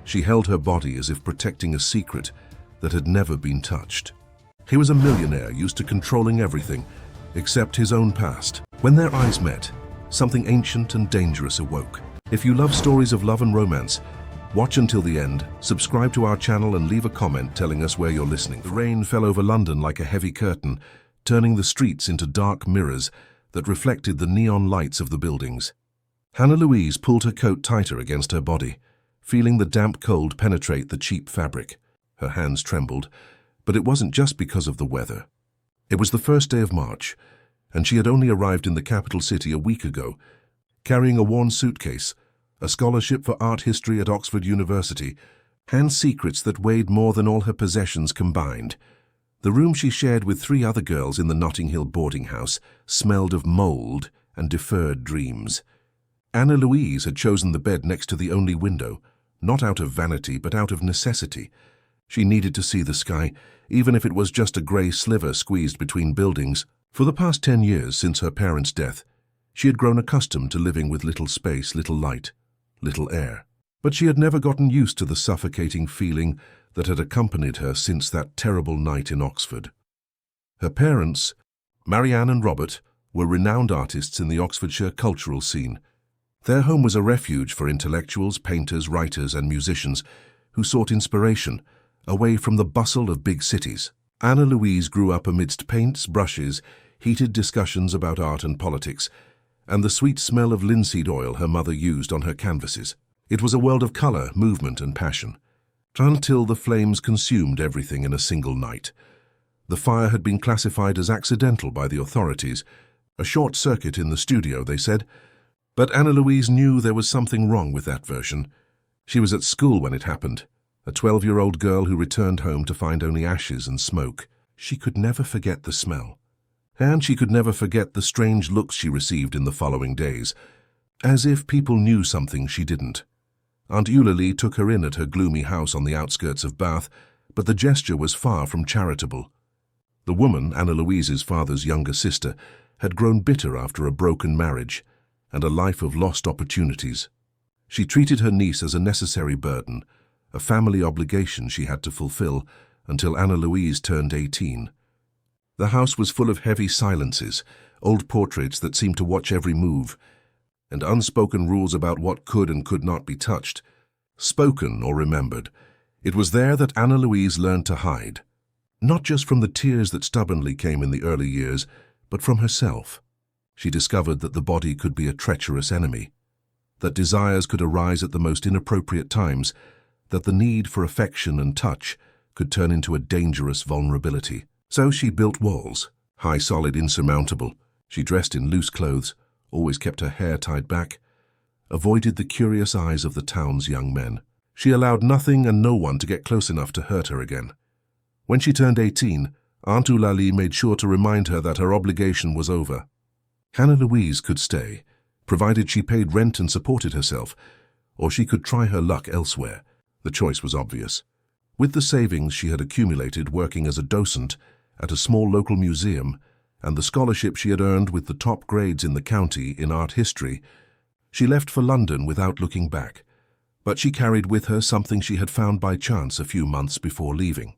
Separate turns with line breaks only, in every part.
She held her body as if protecting a secret that had never been touched. He was a millionaire used to controlling everything except his own past. When their eyes met, something ancient and dangerous awoke. If you love stories of love and romance, watch until the end, subscribe to our channel and leave a comment telling us where you're listening. The rain fell over London like a heavy curtain, turning the streets into dark mirrors that reflected the neon lights of the buildings. Hannah Louise pulled her coat tighter against her body, feeling the damp cold penetrate the cheap fabric. Her hands trembled, but it wasn't just because of the weather. It was the first day of March, and she had only arrived in the capital city a week ago, carrying a worn suitcase, a scholarship for art history at Oxford University, and secrets that weighed more than all her possessions combined. The room she shared with 3 other girls in the Notting Hill boarding house smelled of mold and deferred dreams. Anna Louise had chosen the bed next to the only window, not out of vanity but out of necessity. She needed to see the sky, even if it was just a grey sliver squeezed between buildings. For the past 10 years since her parents' death, she had grown accustomed to living with little space, little light, little air. But she had never gotten used to the suffocating feeling that had accompanied her since that terrible night in Oxford. Her parents, Marianne and Robert, were renowned artists in the Oxfordshire cultural scene. Their home was a refuge for intellectuals, painters, writers, and musicians who sought inspiration away from the bustle of big cities. Anna Louise grew up amidst paints, brushes, heated discussions about art and politics, and the sweet smell of linseed oil her mother used on her canvases. It was a world of color, movement, and passion, until the flames consumed everything in a single night. The fire had been classified as accidental by the authorities, a short circuit in the studio, they said, but Anna Louise knew there was something wrong with that version. She was at school when it happened, a 12-year-old girl who returned home to find only ashes and smoke. She could never forget the smell, and she could never forget the strange looks she received in the following days, as if people knew something she didn't. Aunt Eulalie took her in at her gloomy house on the outskirts of Bath, but the gesture was far from charitable. The woman, Anna Louise's father's younger sister, had grown bitter after a broken marriage and a life of lost opportunities. She treated her niece as a necessary burden, a family obligation she had to fulfill until Anna Louise turned 18. The house was full of heavy silences, old portraits that seemed to watch every move, and unspoken rules about what could and could not be touched, spoken or remembered. It was there that Anna Louise learned to hide, not just from the tears that stubbornly came in the early years, but from herself. She discovered that the body could be a treacherous enemy, that desires could arise at the most inappropriate times, that the need for affection and touch could turn into a dangerous vulnerability. So she built walls, high, solid, insurmountable. She dressed in loose clothes, always kept her hair tied back, avoided the curious eyes of the town's young men. She allowed nothing and no one to get close enough to hurt her again. When she turned 18, Aunt Eulalie made sure to remind her that her obligation was over. Hannah Louise could stay, provided she paid rent and supported herself, or she could try her luck elsewhere. The choice was obvious. With the savings she had accumulated working as a docent at a small local museum, and the scholarship she had earned with the top grades in the county in art history, she left for London without looking back. But she carried with her something she had found by chance a few months before leaving.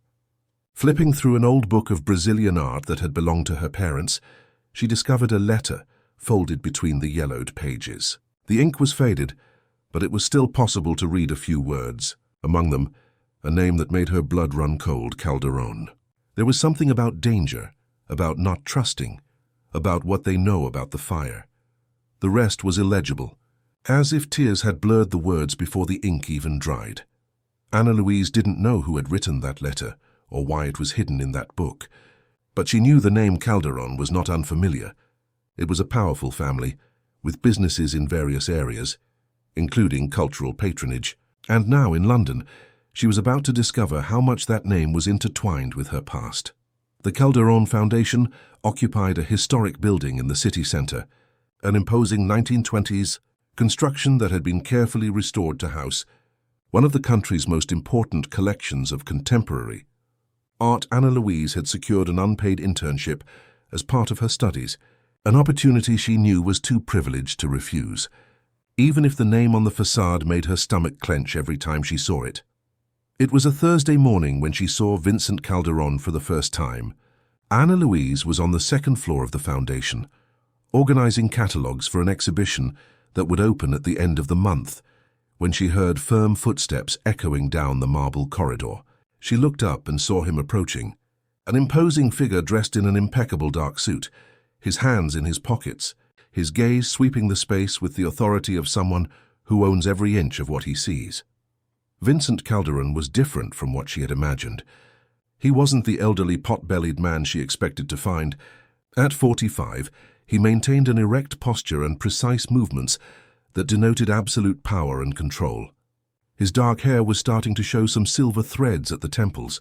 Flipping through an old book of Brazilian art that had belonged to her parents, she discovered a letter folded between the yellowed pages. The ink was faded, but it was still possible to read a few words. Among them, a name that made her blood run cold, Calderon. There was something about danger, about not trusting, about what they know about the fire. The rest was illegible, as if tears had blurred the words before the ink even dried. Anna Louise didn't know who had written that letter or why it was hidden in that book, but she knew the name Calderon was not unfamiliar. It was a powerful family, with businesses in various areas, including cultural patronage, and now in London, she was about to discover how much that name was intertwined with her past. The Calderon Foundation occupied a historic building in the city centre, an imposing 1920s construction that had been carefully restored to house one of the country's most important collections of contemporary art. Anna Louise had secured an unpaid internship as part of her studies, an opportunity she knew was too privileged to refuse. even if the name on the facade made her stomach clench every time she saw it. It was a Thursday morning when she saw Vincent Calderon for the first time. Ana Louise was on the second floor of the foundation, organizing catalogues for an exhibition that would open at the end of the month, when she heard firm footsteps echoing down the marble corridor. She looked up and saw him approaching, an imposing figure dressed in an impeccable dark suit, his hands in his pockets, his gaze sweeping the space with the authority of someone who owns every inch of what he sees. Vincent Calderon was different from what she had imagined. He wasn't the elderly pot-bellied man she expected to find. At 45, he maintained an erect posture and precise movements that denoted absolute power and control. His dark hair was starting to show some silver threads at the temples,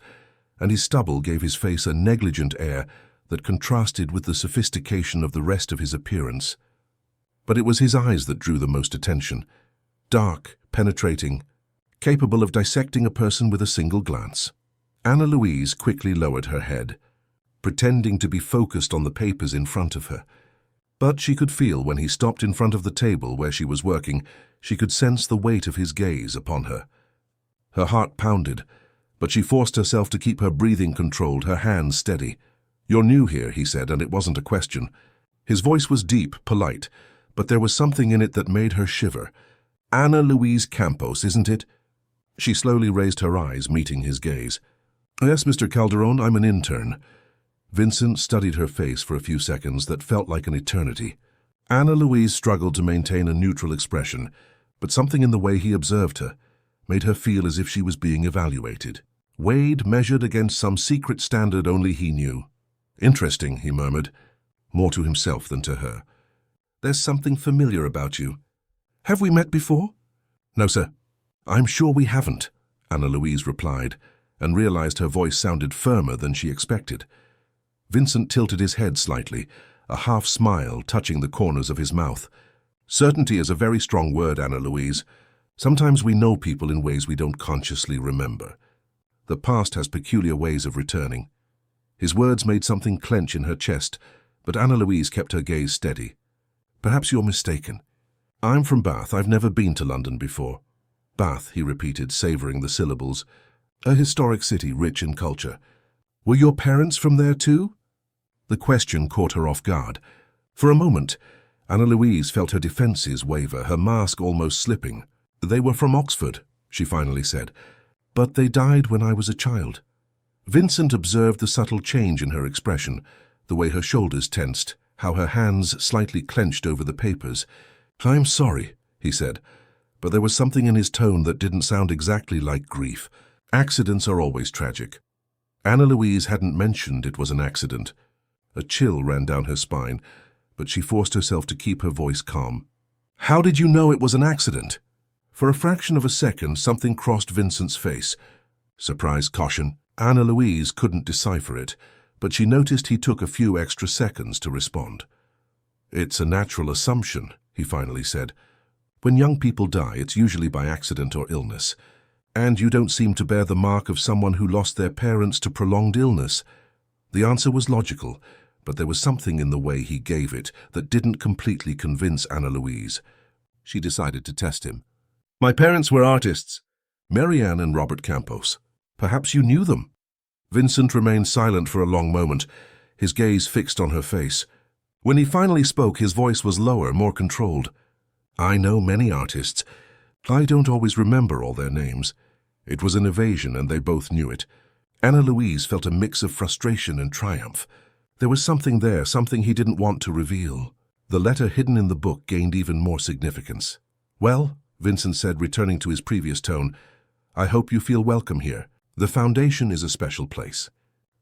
and his stubble gave his face a negligent air that contrasted with the sophistication of the rest of his appearance. But it was his eyes that drew the most attention, dark, penetrating, capable of dissecting a person with a single glance. Ana Louise quickly lowered her head, pretending to be focused on the papers in front of her. But she could feel when he stopped in front of the table where she was working, she could sense the weight of his gaze upon her. Her heart pounded, but she forced herself to keep her breathing controlled, her hands steady. "You're new here," he said, and it wasn't a question. His voice was deep, polite, but there was something in it that made her shiver. "Ana Louise Campos, isn't it?" She slowly raised her eyes, meeting his gaze. "Yes, Mr. Calderon, I'm an intern." Vincent studied her face for a few seconds that felt like an eternity. Ana Louise struggled to maintain a neutral expression, but something in the way he observed her made her feel as if she was being evaluated, weighed, measured against some secret standard only he knew. "Interesting," he murmured, more to himself than to her. "There's something familiar about you. Have we met before?" "No, sir." "I'm sure we haven't," Ana Louise replied, and realized her voice sounded firmer than she expected. Vincent tilted his head slightly, a half-smile touching the corners of his mouth. "Certainty is a very strong word, Ana Louise. Sometimes we know people in ways we don't consciously remember. The past has peculiar ways of returning." His words made something clench in her chest, but Ana Louise kept her gaze steady. "Perhaps you're mistaken. I'm from Bath. I've never been to London before." "Bath," he repeated, savoring the syllables. "A historic city rich in culture. Were your parents from there too?" The question caught her off guard. For a moment, Ana Louise felt her defenses waver, her mask almost slipping. "They were from Oxford," she finally said, "but they died when I was a child." Vincent observed the subtle change in her expression, the way her shoulders tensed, how her hands slightly clenched over the papers. "I'm sorry," he said, but there was something in his tone that didn't sound exactly like grief. Accidents are always tragic. Ana Louise hadn't mentioned it was an accident. A chill ran down her spine, but she forced herself to keep her voice calm. "How did you know it was an accident?" For a fraction of a second, something crossed Vincent's face. Surprise, caution. Ana Louise couldn't decipher it, but she noticed he took a few extra seconds to respond. "It's a natural assumption," he finally said. "When young people die, it's usually by accident or illness. And you don't seem to bear the mark of someone who lost their parents to prolonged illness." The answer was logical, but there was something in the way he gave it that didn't completely convince Ana Louise. She decided to test him. "My parents were artists, Marianne and Robert Campos. Perhaps you knew them." Vincent remained silent for a long moment, his gaze fixed on her face. When he finally spoke, his voice was lower, more controlled. "I know many artists. I don't always remember all their names." It was an evasion, and they both knew it. Ana Louise felt a mix of frustration and triumph. There was something there, something he didn't want to reveal. The letter hidden in the book gained even more significance. "Well," Vincent said, returning to his previous tone, "I hope you feel welcome here. The foundation is a special place.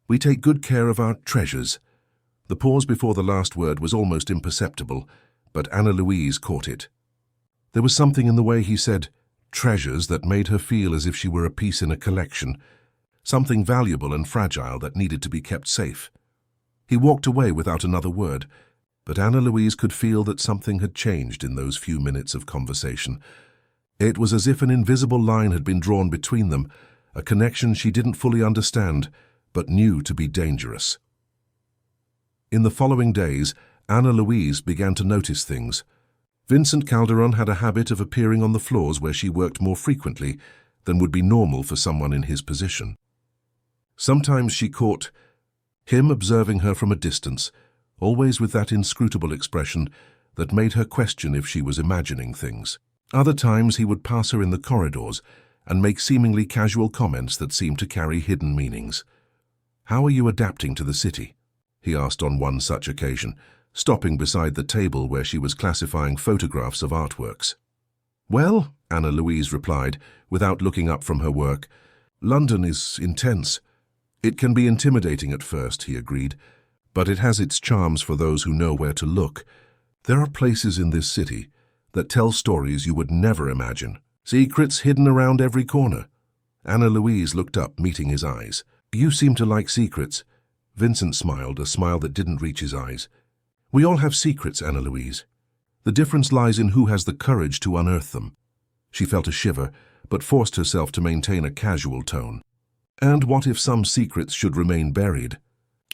We take good care of our treasures." The pause before the last word was almost imperceptible, but Ana Louise caught it. There was something in the way he said treasures that made her feel as if she were a piece in a collection, something valuable and fragile that needed to be kept safe. He walked away without another word, but Ana Louise could feel that something had changed in those few minutes of conversation. It was as if an invisible line had been drawn between them, a connection she didn't fully understand, but knew to be dangerous. In the following days, Ana Louise began to notice things. Vincent Calderon had a habit of appearing on the floors where she worked more frequently than would be normal for someone in his position. Sometimes she caught him observing her from a distance, always with that inscrutable expression that made her question if she was imagining things. Other times he would pass her in the corridors and make seemingly casual comments that seemed to carry hidden meanings. "How are you adapting to the city?" he asked on one such occasion, stopping beside the table where she was classifying photographs of artworks. "Well," Anna Louise replied, without looking up from her work, "London is intense. It can be intimidating at first," he agreed, "but it has its charms for those who know where to look. There are places in this city that tell stories you would never imagine. Secrets hidden around every corner." Anna Louise looked up, meeting his eyes. "You seem to like secrets." Vincent smiled, a smile that didn't reach his eyes. "We all have secrets, Anna Louise. The difference lies in who has the courage to unearth them." She felt a shiver, but forced herself to maintain a casual tone. "And what if some secrets should remain buried?"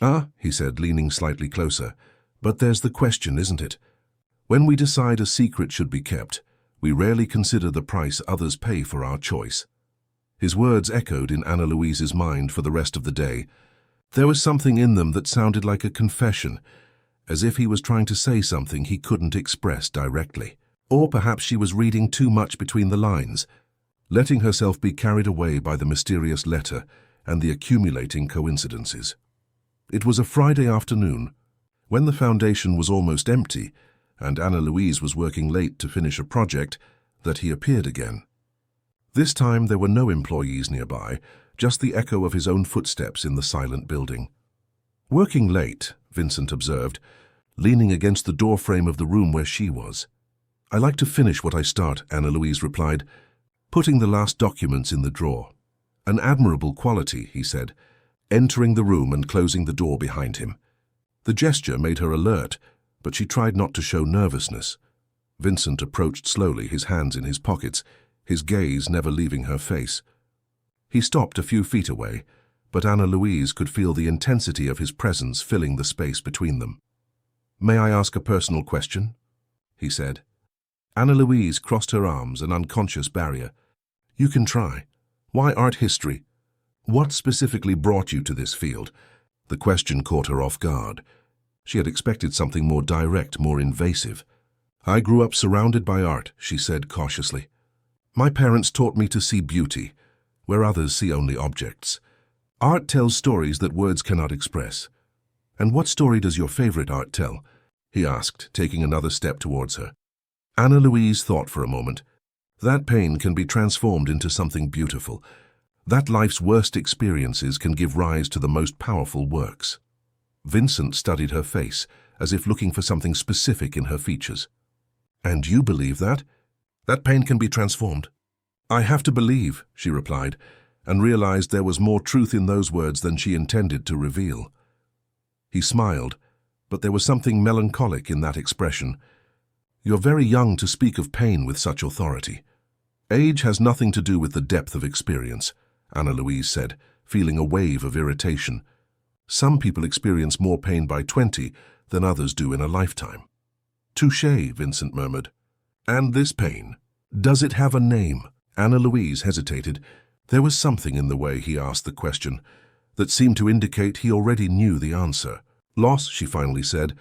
"Ah," he said, leaning slightly closer. "But there's the question, isn't it? When we decide a secret should be kept, we rarely consider the price others pay for our choice." His words echoed in Anna Louise's mind for the rest of the day. There was something in them that sounded like a confession, as if he was trying to say something he couldn't express directly. Or perhaps she was reading too much between the lines, letting herself be carried away by the mysterious letter and the accumulating coincidences. It was a Friday afternoon, when the foundation was almost empty and Anna Louise was working late to finish a project, that he appeared again. This time there were no employees nearby, just the echo of his own footsteps in the silent building. "Working late," Vincent observed, leaning against the doorframe of the room where she was. "I like to finish what I start," Anna Louise replied, putting the last documents in the drawer. "An admirable quality," he said, entering the room and closing the door behind him. The gesture made her alert, but she tried not to show nervousness. Vincent approached slowly, his hands in his pockets, his gaze never leaving her face. He stopped a few feet away, but Anna Louise could feel the intensity of his presence filling the space between them. "May I ask a personal question?" he said. Anna Louise crossed her arms, an unconscious barrier. "You can try. Why art history? What specifically brought you to this field?" The question caught her off guard. She had expected something more direct, more invasive. "I grew up surrounded by art," she said cautiously. "My parents taught me to see beauty, where others see only objects. Art tells stories that words cannot express." "And what story does your favorite art tell?" he asked, taking another step towards her. Anna Louise thought for a moment. That pain can be transformed into something beautiful. That life's worst experiences can give rise to the most powerful works. Vincent studied her face, as if looking for something specific in her features. "And you believe that? That pain can be transformed?" "I have to believe," she replied, and realized there was more truth in those words than she intended to reveal. He smiled, but there was something melancholic in that expression. "You're very young to speak of pain with such authority." "Age has nothing to do with the depth of experience," Anna Louise said, feeling a wave of irritation. "Some people experience more pain by 20 than others do in a lifetime." "Touché," Vincent murmured. "And this pain, does it have a name?" Anna Louise hesitated. There was something in the way he asked the question that seemed to indicate he already knew the answer. "Loss," she finally said.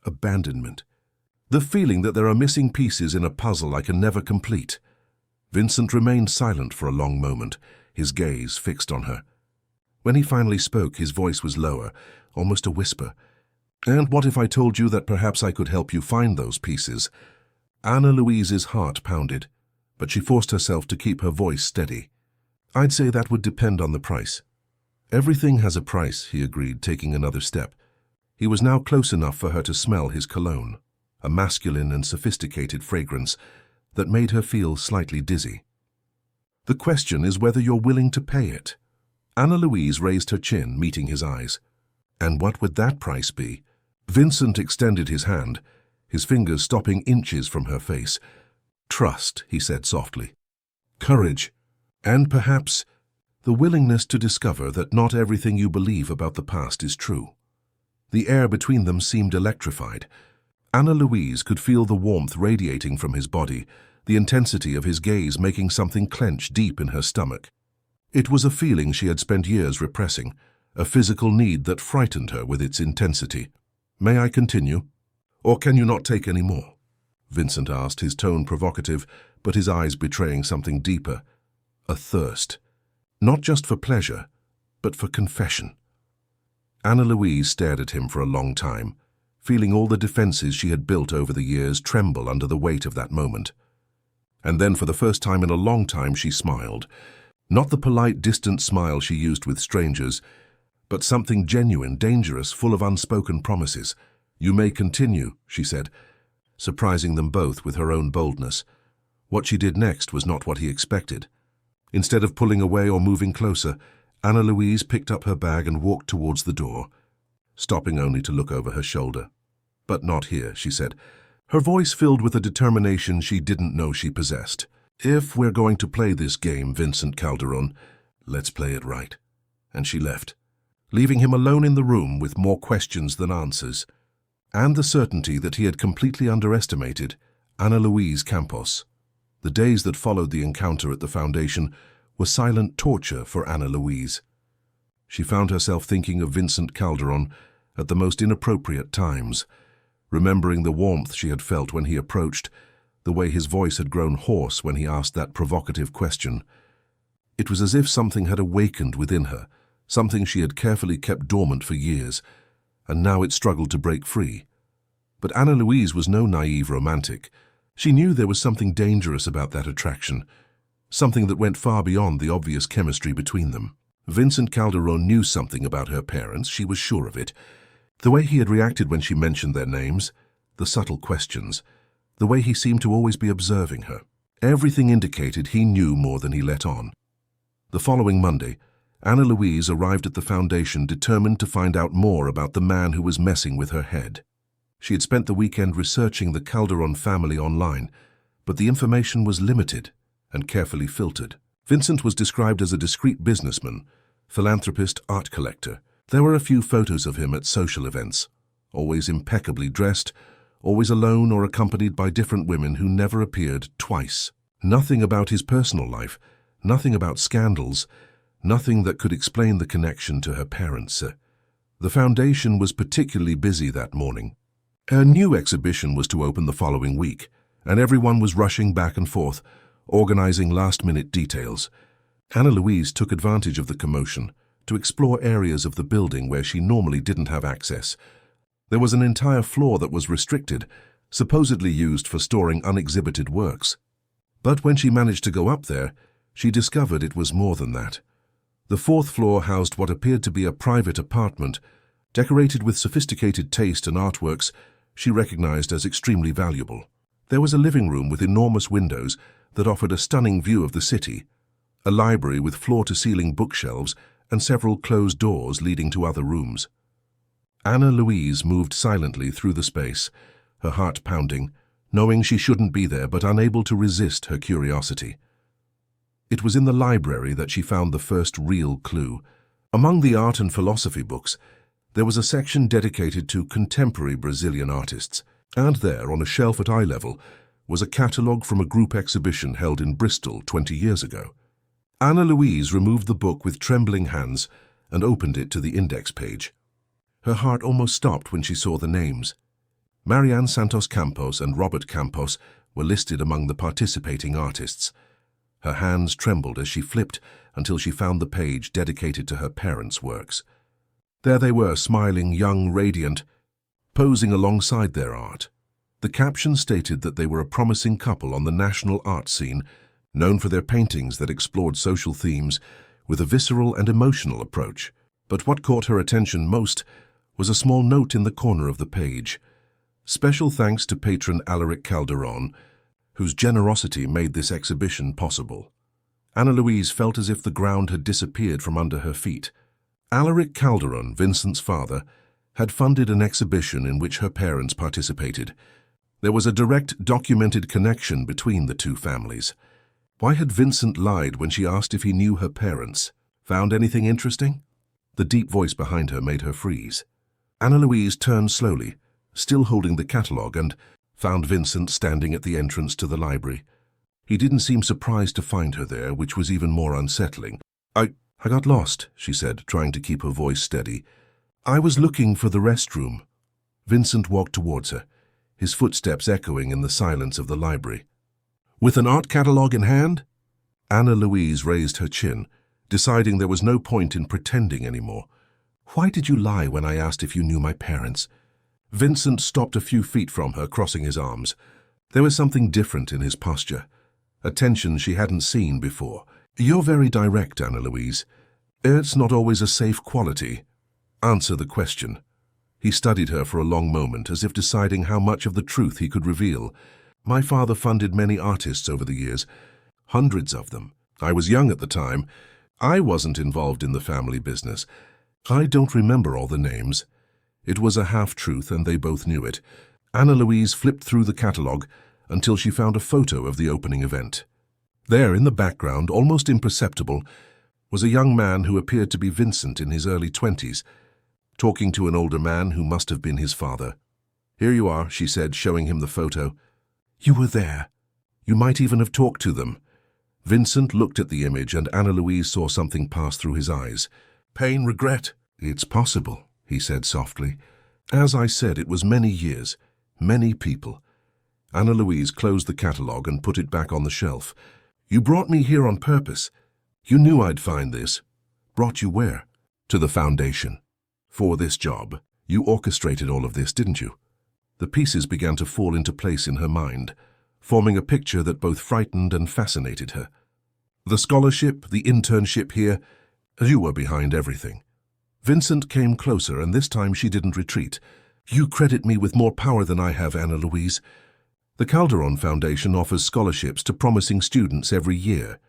"Abandonment. The feeling that there are missing pieces in a puzzle I can never complete." Vincent remained silent for a long moment, his gaze fixed on her. When he finally spoke, his voice was lower, almost a whisper. "And what if I told you that perhaps I could help you find those pieces?" Anna Louise's heart pounded, but she forced herself to keep her voice steady. "I'd say that would depend on the price." "Everything has a price," he agreed, taking another step. He was now close enough for her to smell his cologne, a masculine and sophisticated fragrance that made her feel slightly dizzy. "The question is whether you're willing to pay it." Anna Louise raised her chin, meeting his eyes. "And what would that price be?" Vincent extended his hand, his fingers stopping inches from her face. "Trust," he said softly. "Courage. And perhaps the willingness to discover that not everything you believe about the past is true." The air between them seemed electrified. Anna Louise could feel the warmth radiating from his body, the intensity of his gaze making something clench deep in her stomach. It was a feeling she had spent years repressing, a physical need that frightened her with its intensity. "May I continue? Or can you not take any more?" Vincent asked, his tone provocative, but his eyes betraying something deeper. A thirst. Not just for pleasure, but for confession. Anna Louise stared at him for a long time, feeling all the defenses she had built over the years tremble under the weight of that moment. And then for the first time in a long time she smiled. Not the polite, distant smile she used with strangers, but something genuine, dangerous, full of unspoken promises. "You may continue," she said, surprising them both with her own boldness. What she did next was not what he expected. Instead of pulling away or moving closer, Anna Louise picked up her bag and walked towards the door, stopping only to look over her shoulder. "But not here," she said, her voice filled with a determination she didn't know she possessed. "If we're going to play this game, Vincent Calderon, let's play it right." And she left, leaving him alone in the room with more questions than answers, and the certainty that he had completely underestimated Ana Luis Campos. The days that followed the encounter at the foundation were silent torture for Ana Luis. She found herself thinking of Vincent Calderon at the most inappropriate times, remembering the warmth she had felt when he approached, the way his voice had grown hoarse when he asked that provocative question. It was as if something had awakened within her, something she had carefully kept dormant for years, and now it struggled to break free. But Ana Louise was no naive romantic. She knew there was something dangerous about that attraction, something that went far beyond the obvious chemistry between them. Vincent Calderon knew something about her parents, she was sure of it. The way he had reacted when she mentioned their names, the subtle questions, the way he seemed to always be observing her. Everything indicated he knew more than he let on. The following Monday, Ana Louise arrived at the foundation determined to find out more about the man who was messing with her head. She had spent the weekend researching the Calderon family online, but the information was limited and carefully filtered. Vincent was described as a discreet businessman, philanthropist, art collector. There were a few photos of him at social events, always impeccably dressed, always alone or accompanied by different women who never appeared twice. Nothing about his personal life, nothing about scandals, nothing that could explain the connection to her parents. The foundation was particularly busy that morning. A new exhibition was to open the following week, and everyone was rushing back and forth, organizing last-minute details. Ana Louise took advantage of the commotion to explore areas of the building where she normally didn't have access. There was an entire floor that was restricted, supposedly used for storing unexhibited works. But when she managed to go up there, she discovered it was more than that. The fourth floor housed what appeared to be a private apartment, decorated with sophisticated taste and artworks she recognized as extremely valuable. There was a living room with enormous windows that offered a stunning view of the city, a library with floor-to-ceiling bookshelves and several closed doors leading to other rooms. Ana Louise moved silently through the space, her heart pounding, knowing she shouldn't be there but unable to resist her curiosity. It was in the library that she found the first real clue. Among the art and philosophy books, there was a section dedicated to contemporary Brazilian artists, and there, on a shelf at eye level, was a catalogue from a group exhibition held in Bristol 20 years ago. Ana Louise removed the book with trembling hands and opened it to the index page. Her heart almost stopped when she saw the names. Marianne Santos Campos and Robert Campos were listed among the participating artists. Her hands trembled as she flipped until she found the page dedicated to her parents' works. There they were, smiling, young, radiant, posing alongside their art. The caption stated that they were a promising couple on the national art scene, known for their paintings that explored social themes with a visceral and emotional approach. But what caught her attention most was a small note in the corner of the page. Special thanks to patron Alaric Calderon, whose generosity made this exhibition possible. Ana Louise felt as if the ground had disappeared from under her feet. Alaric Calderon, Vincent's father, had funded an exhibition in which her parents participated. There was a direct, documented connection between the two families. Why had Vincent lied when she asked if he knew her parents? Found anything interesting? The deep voice behind her made her freeze. Ana Louise turned slowly, still holding the catalogue, and found Vincent standing at the entrance to the library. He didn't seem surprised to find her there, which was even more unsettling. I got lost, she said, trying to keep her voice steady. I was looking for the restroom. Vincent walked towards her, his footsteps echoing in the silence of the library. With an art catalogue in hand? Anna Louise raised her chin, deciding there was no point in pretending anymore. Why did you lie when I asked if you knew my parents? Vincent stopped a few feet from her, crossing his arms. There was something different in his posture, a tension she hadn't seen before. You're very direct, Anna Louise. It's not always a safe quality. Answer the question. He studied her for a long moment, as if deciding how much of the truth he could reveal. My father funded many artists over the years, hundreds of them. I was young at the time. I wasn't involved in the family business. I don't remember all the names. It was a half-truth, and they both knew it. Anna Louise flipped through the catalogue until she found a photo of the opening event. There, in the background, almost imperceptible, was a young man who appeared to be Vincent in his early 20s, talking to an older man who must have been his father. Here you are, she said, showing him the photo. You were there. You might even have talked to them. Vincent looked at the image, and Anna Louise saw something pass through his eyes. Pain, regret. It's possible, he said softly. As I said, it was many years, many people. Anna Louise closed the catalogue and put it back on the shelf. You brought me here on purpose. You knew I'd find this. Brought you where? To the foundation. For this job. You orchestrated all of this, didn't you? The pieces began to fall into place in her mind, forming a picture that both frightened and fascinated her. The scholarship, the internship here, you were behind everything. Vincent came closer, and this time she didn't retreat. You credit me with more power than I have, Anna Louise. The Calderon Foundation offers scholarships to promising students every year.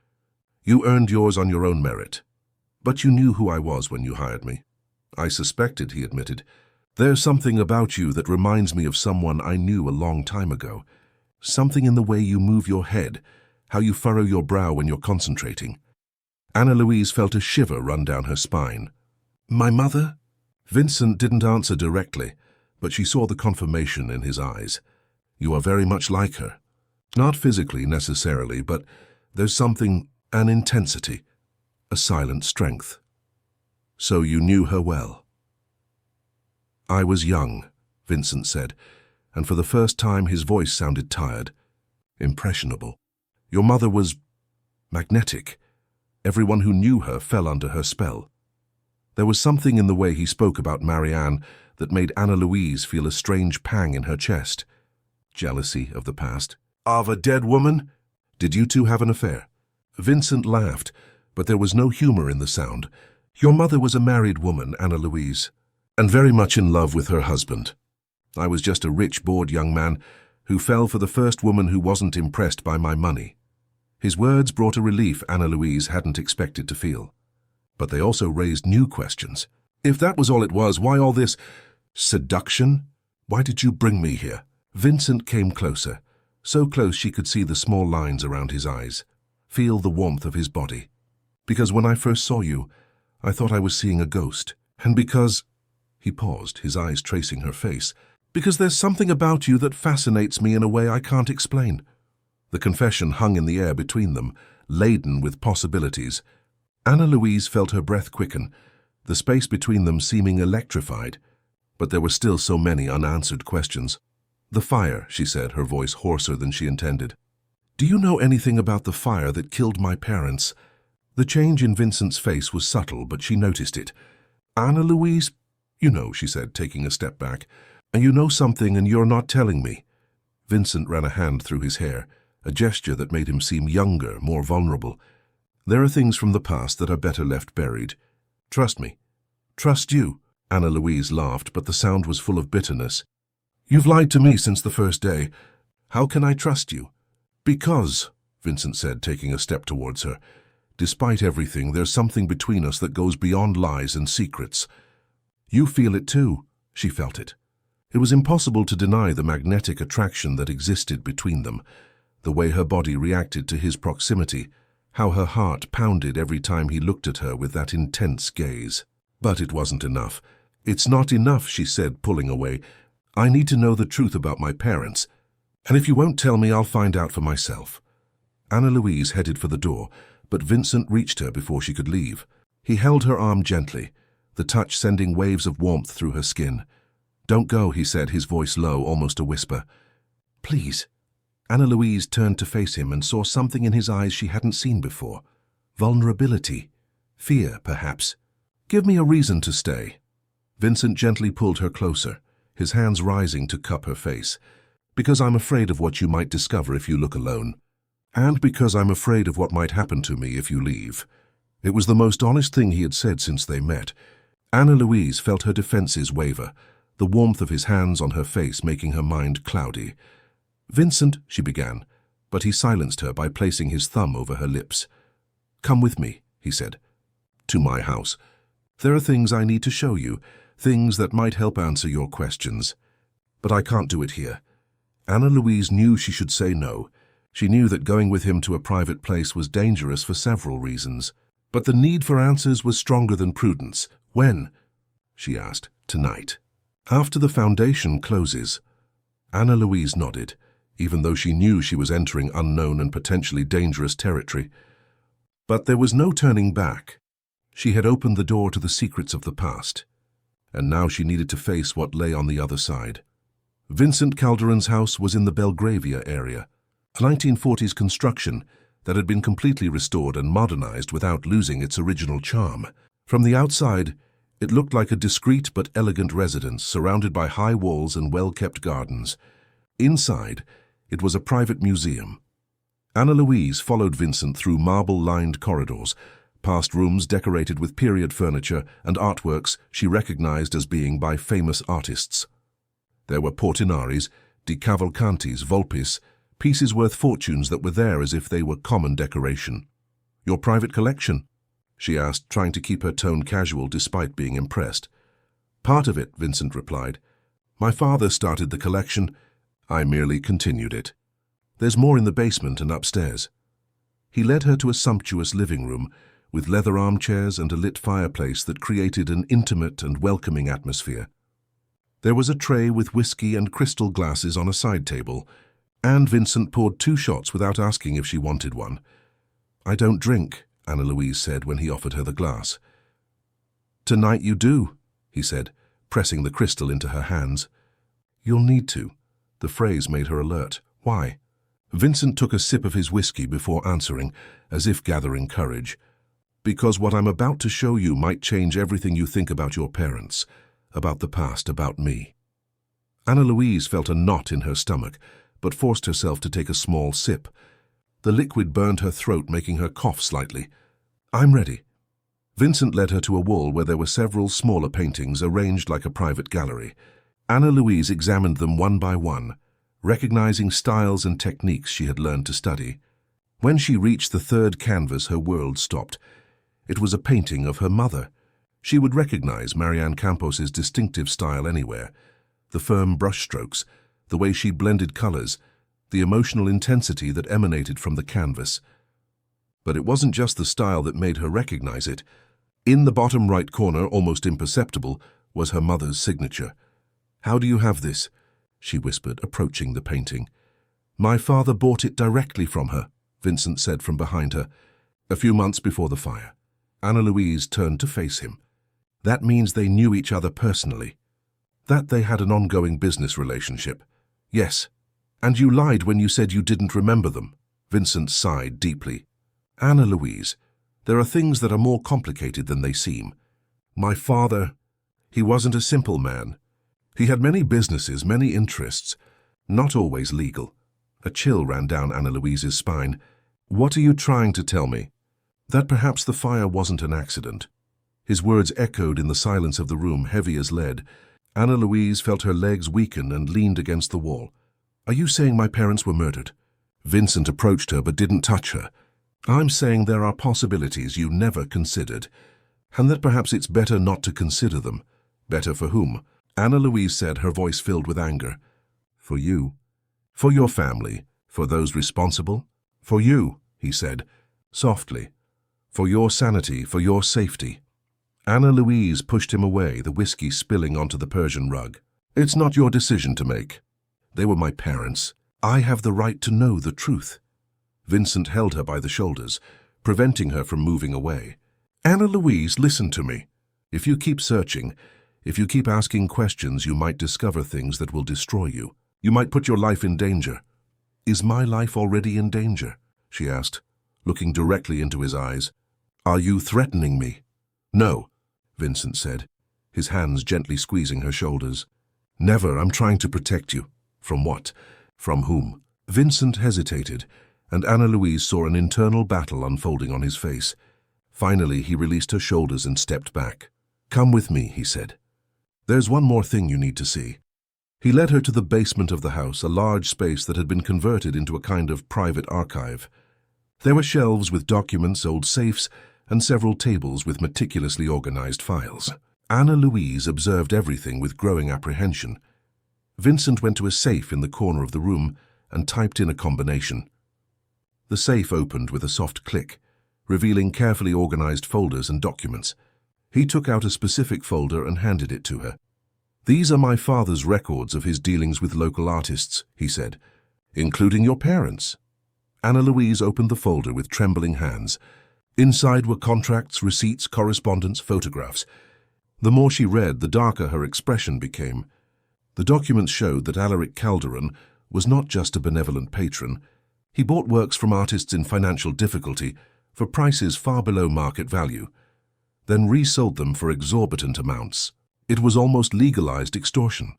You earned yours on your own merit. But you knew who I was when you hired me. I suspected, he admitted. There's something about you that reminds me of someone I knew a long time ago. Something in the way you move your head, how you furrow your brow when you're concentrating. Anna Louise felt a shiver run down her spine. My mother? Vincent didn't answer directly, but she saw the confirmation in his eyes. You are very much like her. Not physically necessarily, but there's something, an intensity, a silent strength. So you knew her well. I was young, Vincent said, and for the first time his voice sounded tired, impressionable. Your mother was magnetic. Everyone who knew her fell under her spell. There was something in the way he spoke about Marianne that made Anna Louise feel a strange pang in her chest. Jealousy of the past. Of a dead woman? Did you two have an affair? Vincent laughed, but there was no humor in the sound. Your mother was a married woman, Anna Louise, and very much in love with her husband. I was just a rich, bored young man who fell for the first woman who wasn't impressed by my money. His words brought a relief Anna Louise hadn't expected to feel. But they also raised new questions. If that was all it was, why all this seduction? Why did you bring me here? Vincent came closer, so close she could see the small lines around his eyes, feel the warmth of his body. Because when I first saw you, I thought I was seeing a ghost. And because... He paused, his eyes tracing her face. Because there's something about you that fascinates me in a way I can't explain. The confession hung in the air between them, laden with possibilities. Anna Louise felt her breath quicken, the space between them seeming electrified. But there were still so many unanswered questions. The fire, she said, her voice hoarser than she intended. Do you know anything about the fire that killed my parents? The change in Vincent's face was subtle, but she noticed it. Anna Louise? You know, she said, taking a step back. And you know something and you're not telling me. Vincent ran a hand through his hair, a gesture that made him seem younger, more vulnerable. There are things from the past that are better left buried. Trust me. Trust you. Anna Louise laughed, but the sound was full of bitterness. You've lied to me since the first day. How can I trust you? Because, Vincent said, taking a step towards her, despite everything, there's something between us that goes beyond lies and secrets. You feel it too. She felt it. It was impossible to deny the magnetic attraction that existed between them, the way her body reacted to his proximity, how her heart pounded every time he looked at her with that intense gaze. But it wasn't enough. It's not enough, she said, pulling away. I need to know the truth about my parents, and if you won't tell me, I'll find out for myself." Anna Louise headed for the door, but Vincent reached her before she could leave. He held her arm gently, the touch sending waves of warmth through her skin. "Don't go," he said, his voice low, almost a whisper. "Please." Anna Louise turned to face him and saw something in his eyes she hadn't seen before. Vulnerability. Fear, perhaps. "Give me a reason to stay." Vincent gently pulled her closer, his hands rising to cup her face. "Because I'm afraid of what you might discover if you look alone. And because I'm afraid of what might happen to me if you leave." It was the most honest thing he had said since they met. Anna Louise felt her defenses waver, the warmth of his hands on her face making her mind cloudy. "Vincent," she began, but he silenced her by placing his thumb over her lips. "Come with me," he said. "To my house. There are things I need to show you, things that might help answer your questions. But I can't do it here." Anna Louise knew she should say no. She knew that going with him to a private place was dangerous for several reasons. But the need for answers was stronger than prudence. "When?" she asked. "Tonight. After the foundation closes." Anna Louise nodded, even though she knew she was entering unknown and potentially dangerous territory. But there was no turning back. She had opened the door to the secrets of the past, and now she needed to face what lay on the other side. Vincent Calderon's house was in the Belgravia area, a 1940s construction that had been completely restored and modernized without losing its original charm. From the outside, it looked like a discreet but elegant residence surrounded by high walls and well-kept gardens. Inside, it was a private museum. Anna Louise followed Vincent through marble-lined corridors, past rooms decorated with period furniture and artworks she recognized as being by famous artists. There were Portinaris, Di Cavalcantis, Volpis, pieces worth fortunes that were there as if they were common decoration. "Your private collection?" she asked, trying to keep her tone casual despite being impressed. "Part of it," Vincent replied. "My father started the collection. I merely continued it. There's more in the basement and upstairs." He led her to a sumptuous living room with leather armchairs and a lit fireplace that created an intimate and welcoming atmosphere. There was a tray with whiskey and crystal glasses on a side table, and Vincent poured 2 shots without asking if she wanted one. "I don't drink," Anna Louise said when he offered her the glass. "Tonight you do," he said, pressing the crystal into her hands. "You'll need to." The phrase made her alert. "Why?" Vincent took a sip of his whiskey before answering, as if gathering courage. "Because what I'm about to show you might change everything you think about your parents, about the past, about me." Anna Louise felt a knot in her stomach, but forced herself to take a small sip. The liquid burned her throat, making her cough slightly. "I'm ready." Vincent led her to a wall where there were several smaller paintings arranged like a private gallery. Anna Louise examined them one by one, recognizing styles and techniques she had learned to study. When she reached the 3rd canvas, her world stopped. It was a painting of her mother. She would recognize Marianne Campos's distinctive style anywhere. The firm brushstrokes, the way she blended colors, the emotional intensity that emanated from the canvas. But it wasn't just the style that made her recognize it. In the bottom right corner, almost imperceptible, was her mother's signature. "How do you have this?" she whispered, approaching the painting. "My father bought it directly from her," Vincent said from behind her. "A few months before the fire." Anna Louise turned to face him. "That means they knew each other personally. That they had an ongoing business relationship." "Yes. And you lied when you said you didn't remember them." Vincent sighed deeply. "Anna Louise, there are things that are more complicated than they seem. My father, he wasn't a simple man. He had many businesses, many interests, not always legal." A chill ran down Anna Louise's spine. "What are you trying to tell me?" "That perhaps the fire wasn't an accident." His words echoed in the silence of the room, heavy as lead. Anna Louise felt her legs weaken and leaned against the wall. "Are you saying my parents were murdered?" Vincent approached her but didn't touch her. "I'm saying there are possibilities you never considered, and that perhaps it's better not to consider them." "Better for whom?" Anna Louise said, her voice filled with anger. "For you. For your family. For those responsible. For you," he said, softly. "For your sanity, for your safety." Anna Louise pushed him away, the whiskey spilling onto the Persian rug. It's not your decision to make. They were my parents. I have the right to know the truth. Vincent held her by the shoulders, preventing her from moving away. Anna Louise, listen to me. If you keep searching, if you keep asking questions, you might discover things that will destroy you. You might put your life in danger. Is my life already in danger? She asked, looking directly into his eyes. Are you threatening me? No, Vincent said, his hands gently squeezing her shoulders. Never, I'm trying to protect you. From what? From whom? Vincent hesitated, and Anna Louise saw an internal battle unfolding on his face. Finally, he released her shoulders and stepped back. Come with me, he said. There's one more thing you need to see. He led her to the basement of the house, a large space that had been converted into a kind of private archive. There were shelves with documents, old safes, and several tables with meticulously organized files. Anna Louise observed everything with growing apprehension. Vincent went to a safe in the corner of the room and typed in a combination. The safe opened with a soft click, revealing carefully organized folders and documents. He took out a specific folder and handed it to her. These are my father's records of his dealings with local artists, he said, including your parents. Anna Louise opened the folder with trembling hands. Inside were contracts, receipts, correspondence, photographs. The more she read, the darker her expression became. The documents showed that Alaric Calderon was not just a benevolent patron. He bought works from artists in financial difficulty for prices far below market value, then resold them for exorbitant amounts. It was almost legalized extortion.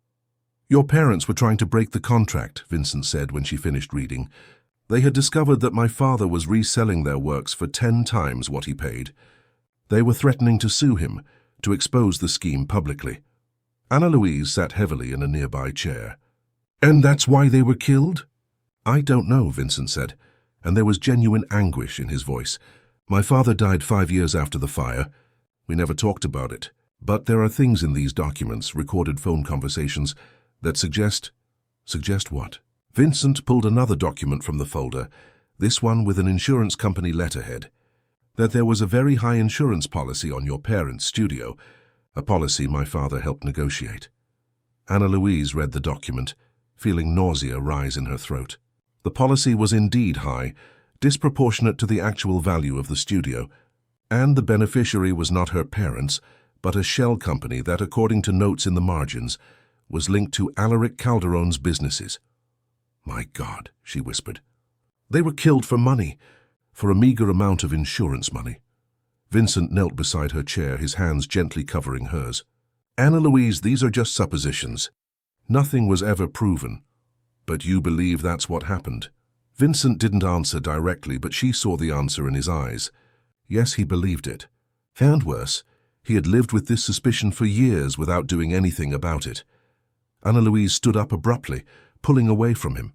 Your parents were trying to break the contract, Vincent said when she finished reading. They had discovered that my father was reselling their works for 10 times what he paid. They were threatening to sue him, to expose the scheme publicly. Anna Louise sat heavily in a nearby chair. And that's why they were killed? I don't know, Vincent said, and there was genuine anguish in his voice. My father died 5 years after the fire. We never talked about it. But there are things in these documents, recorded phone conversations, that suggest what? Vincent pulled another document from the folder, this one with an insurance company letterhead, that there was a very high insurance policy on your parents' studio, a policy my father helped negotiate. Anna Louise read the document, feeling nausea rise in her throat. The policy was indeed high, disproportionate to the actual value of the studio, and the beneficiary was not her parents, but a shell company that, according to notes in the margins, was linked to Alaric Calderon's businesses. My God, she whispered. They were killed for money, for a meager amount of insurance money. Vincent knelt beside her chair, his hands gently covering hers. Anna Louise, these are just suppositions. Nothing was ever proven. But you believe that's what happened? Vincent didn't answer directly, but she saw the answer in his eyes. Yes, he believed it. And worse, he had lived with this suspicion for years without doing anything about it. Anna Louise stood up abruptly, pulling away from him.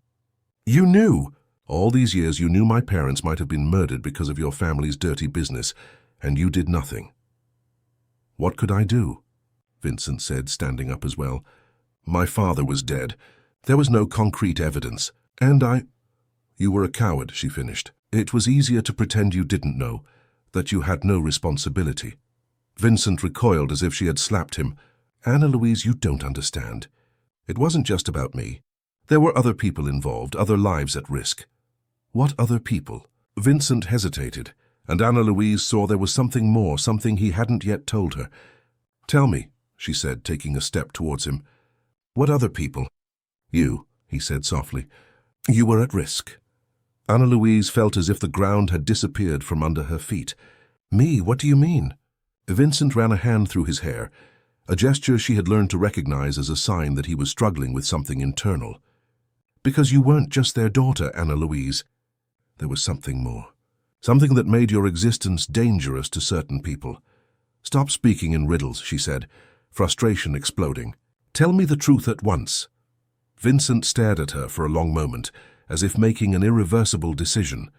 You knew! All these years you knew my parents might have been murdered because of your family's dirty business, and you did nothing. What could I do? Vincent said, standing up as well. My father was dead. There was no concrete evidence, and You were a coward, she finished. It was easier to pretend you didn't know, that you had no responsibility. Vincent recoiled as if she had slapped him. Anna Louise, you don't understand. It wasn't just about me. There were other people involved, other lives at risk. What other people? Vincent hesitated, and Anna Louise saw there was something more, something he hadn't yet told her. Tell me, she said, taking a step towards him. What other people? You, he said softly. You were at risk. Anna Louise felt as if the ground had disappeared from under her feet. Me? What do you mean? Vincent ran a hand through his hair, a gesture she had learned to recognize as a sign that he was struggling with something internal. Because you weren't just their daughter, Anna Louise. There was something more. Something that made your existence dangerous to certain people. Stop speaking in riddles, she said, frustration exploding. Tell me the truth at once. Vincent stared at her for a long moment, as if making an irreversible decision.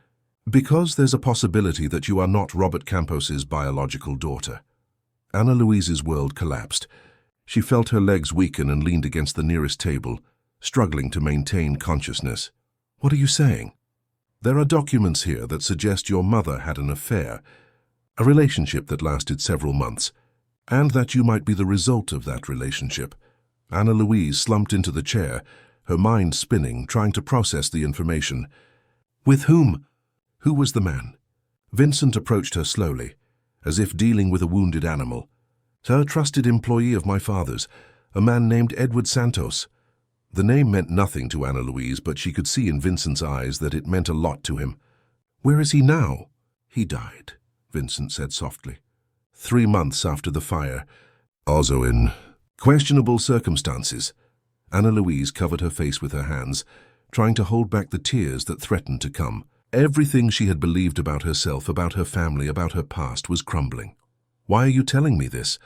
Because there's a possibility that you are not Robert Campos's biological daughter. Anna Louise's world collapsed. She felt her legs weaken and leaned against the nearest table, struggling to maintain consciousness. What are you saying? There are documents here that suggest your mother had an affair, a relationship that lasted several months, and that you might be the result of that relationship. Anna Louise slumped into the chair, her mind spinning, trying to process the information. With whom? Who was the man? Vincent approached her slowly, as if dealing with a wounded animal. A trusted employee of my father's, a man named Edward Santos. The name meant nothing to Anna Louise, but she could see in Vincent's eyes that it meant a lot to him. Where is he now? He died, Vincent said softly. 3 months after the fire. Also in questionable circumstances. Anna Louise covered her face with her hands, trying to hold back the tears that threatened to come. Everything she had believed about herself, about her family, about her past was crumbling. Why are you telling me this?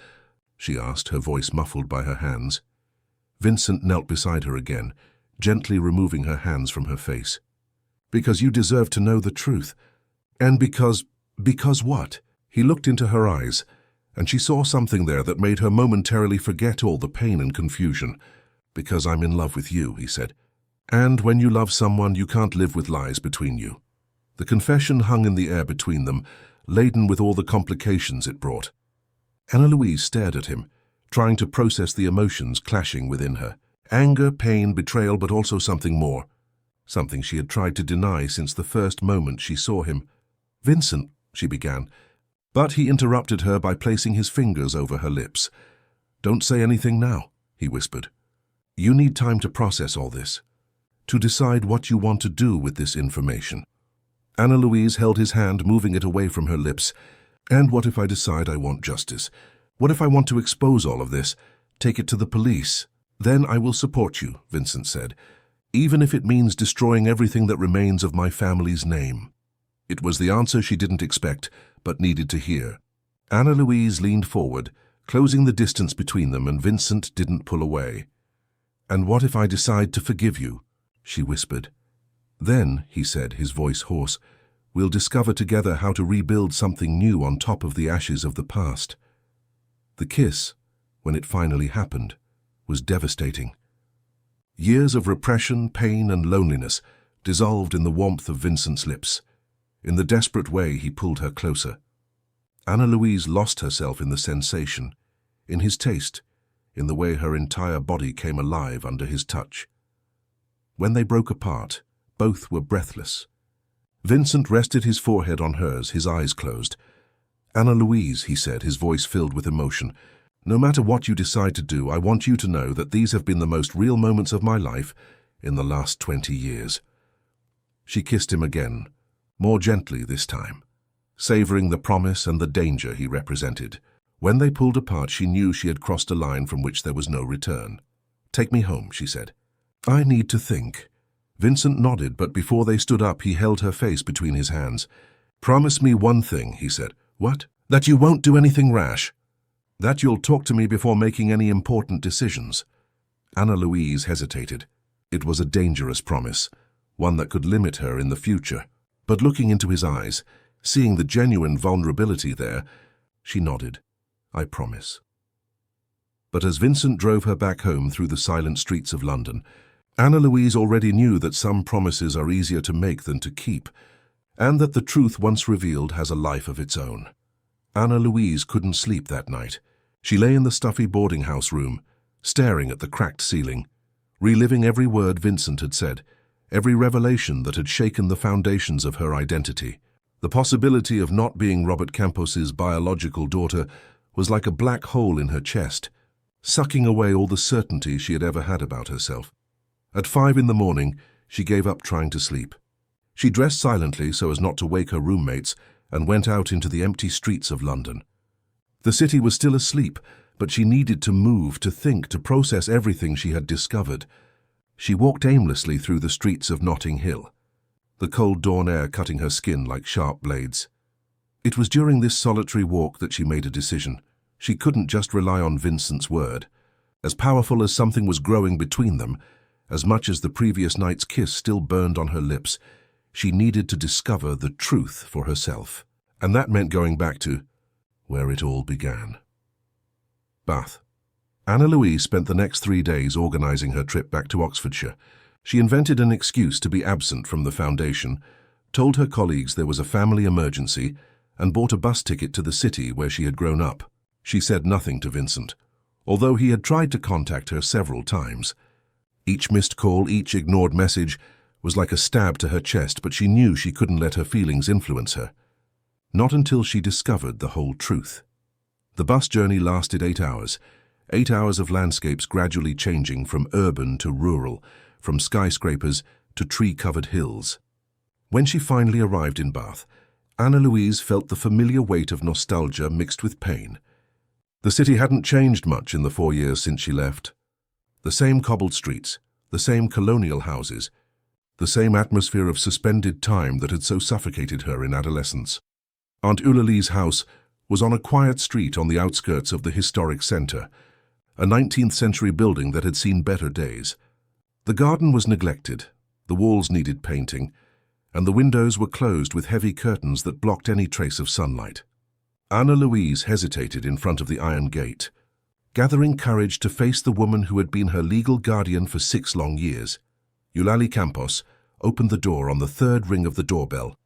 She asked, her voice muffled by her hands. Vincent knelt beside her again, gently removing her hands from her face. Because you deserve to know the truth. And because what? He looked into her eyes, and she saw something there that made her momentarily forget all the pain and confusion. Because I'm in love with you, he said. And when you love someone, you can't live with lies between you. The confession hung in the air between them, laden with all the complications it brought. Anna Louise stared at him, trying to process the emotions clashing within her. Anger, pain, betrayal, but also something more. Something she had tried to deny since the first moment she saw him. Vincent, she began, but he interrupted her by placing his fingers over her lips. Don't say anything now, he whispered. You need time to process all this, to decide what you want to do with this information. Anna Louise held his hand, moving it away from her lips. And what if I decide I want justice? What if I want to expose all of this, take it to the police? Then I will support you, Vincent said, even if it means destroying everything that remains of my family's name. It was the answer she didn't expect, but needed to hear. Anna Louise leaned forward, closing the distance between them, and Vincent didn't pull away. And what if I decide to forgive you? She whispered. Then, he said, his voice hoarse, we'll discover together how to rebuild something new on top of the ashes of the past. The kiss, when it finally happened, was devastating. Years of repression, pain, and loneliness dissolved in the warmth of Vincent's lips. In the desperate way, he pulled her closer. Anna Louise lost herself in the sensation, in his taste, in the way her entire body came alive under his touch. When they broke apart, both were breathless. Vincent rested his forehead on hers, his eyes closed. Anna Louise, he said, his voice filled with emotion, no matter what you decide to do, I want you to know that these have been the most real moments of my life in the last 20 years. She kissed him again, more gently this time, savoring the promise and the danger he represented. When they pulled apart, she knew she had crossed a line from which there was no return. Take me home, she said. I need to think. Vincent nodded, but before they stood up, he held her face between his hands. Promise me one thing, he said. What? That you won't do anything rash. That you'll talk to me before making any important decisions. Anna Louise hesitated. It was a dangerous promise, one that could limit her in the future. But looking into his eyes, seeing the genuine vulnerability there, she nodded. I promise. But as Vincent drove her back home through the silent streets of London, Anna Louise already knew that some promises are easier to make than to keep, and that the truth once revealed has a life of its own. Anna Louise couldn't sleep that night. She lay in the stuffy boarding house room, staring at the cracked ceiling, reliving every word Vincent had said, every revelation that had shaken the foundations of her identity. The possibility of not being Robert Campos's biological daughter was like a black hole in her chest, sucking away all the certainty she had ever had about herself. At 5 in the morning, she gave up trying to sleep. She dressed silently so as not to wake her roommates and went out into the empty streets of London. The city was still asleep, but she needed to move, to think, to process everything she had discovered. She walked aimlessly through the streets of Notting Hill, the cold dawn air cutting her skin like sharp blades. It was during this solitary walk that she made a decision. She couldn't just rely on Vincent's word. As powerful as something was growing between them, as much as the previous night's kiss still burned on her lips, she needed to discover the truth for herself. And that meant going back to where it all began. Bath. Anna Louise spent the next 3 days organizing her trip back to Oxfordshire. She invented an excuse to be absent from the foundation, told her colleagues there was a family emergency, and bought a bus ticket to the city where she had grown up. She said nothing to Vincent. although he had tried to contact her several times. Each missed call, each ignored message was like a stab to her chest, but she knew she couldn't let her feelings influence her. Not until she discovered the whole truth. The bus journey lasted 8 hours. 8 hours of landscapes gradually changing from urban to rural, from skyscrapers to tree-covered hills. When she finally arrived in Bath, Anna Louise felt the familiar weight of nostalgia mixed with pain. The city hadn't changed much in the 4 years since she left. The same cobbled streets, the same colonial houses, the same atmosphere of suspended time that had so suffocated her in adolescence. Aunt Eulalie's house was on a quiet street on the outskirts of the historic centre, a 19th-century building that had seen better days. The garden was neglected, the walls needed painting, and the windows were closed with heavy curtains that blocked any trace of sunlight. Anna Louise hesitated in front of the iron gate, gathering courage to face the woman who had been her legal guardian for 6 long years. Eulalie Campos opened the door on the 3rd ring of the doorbell,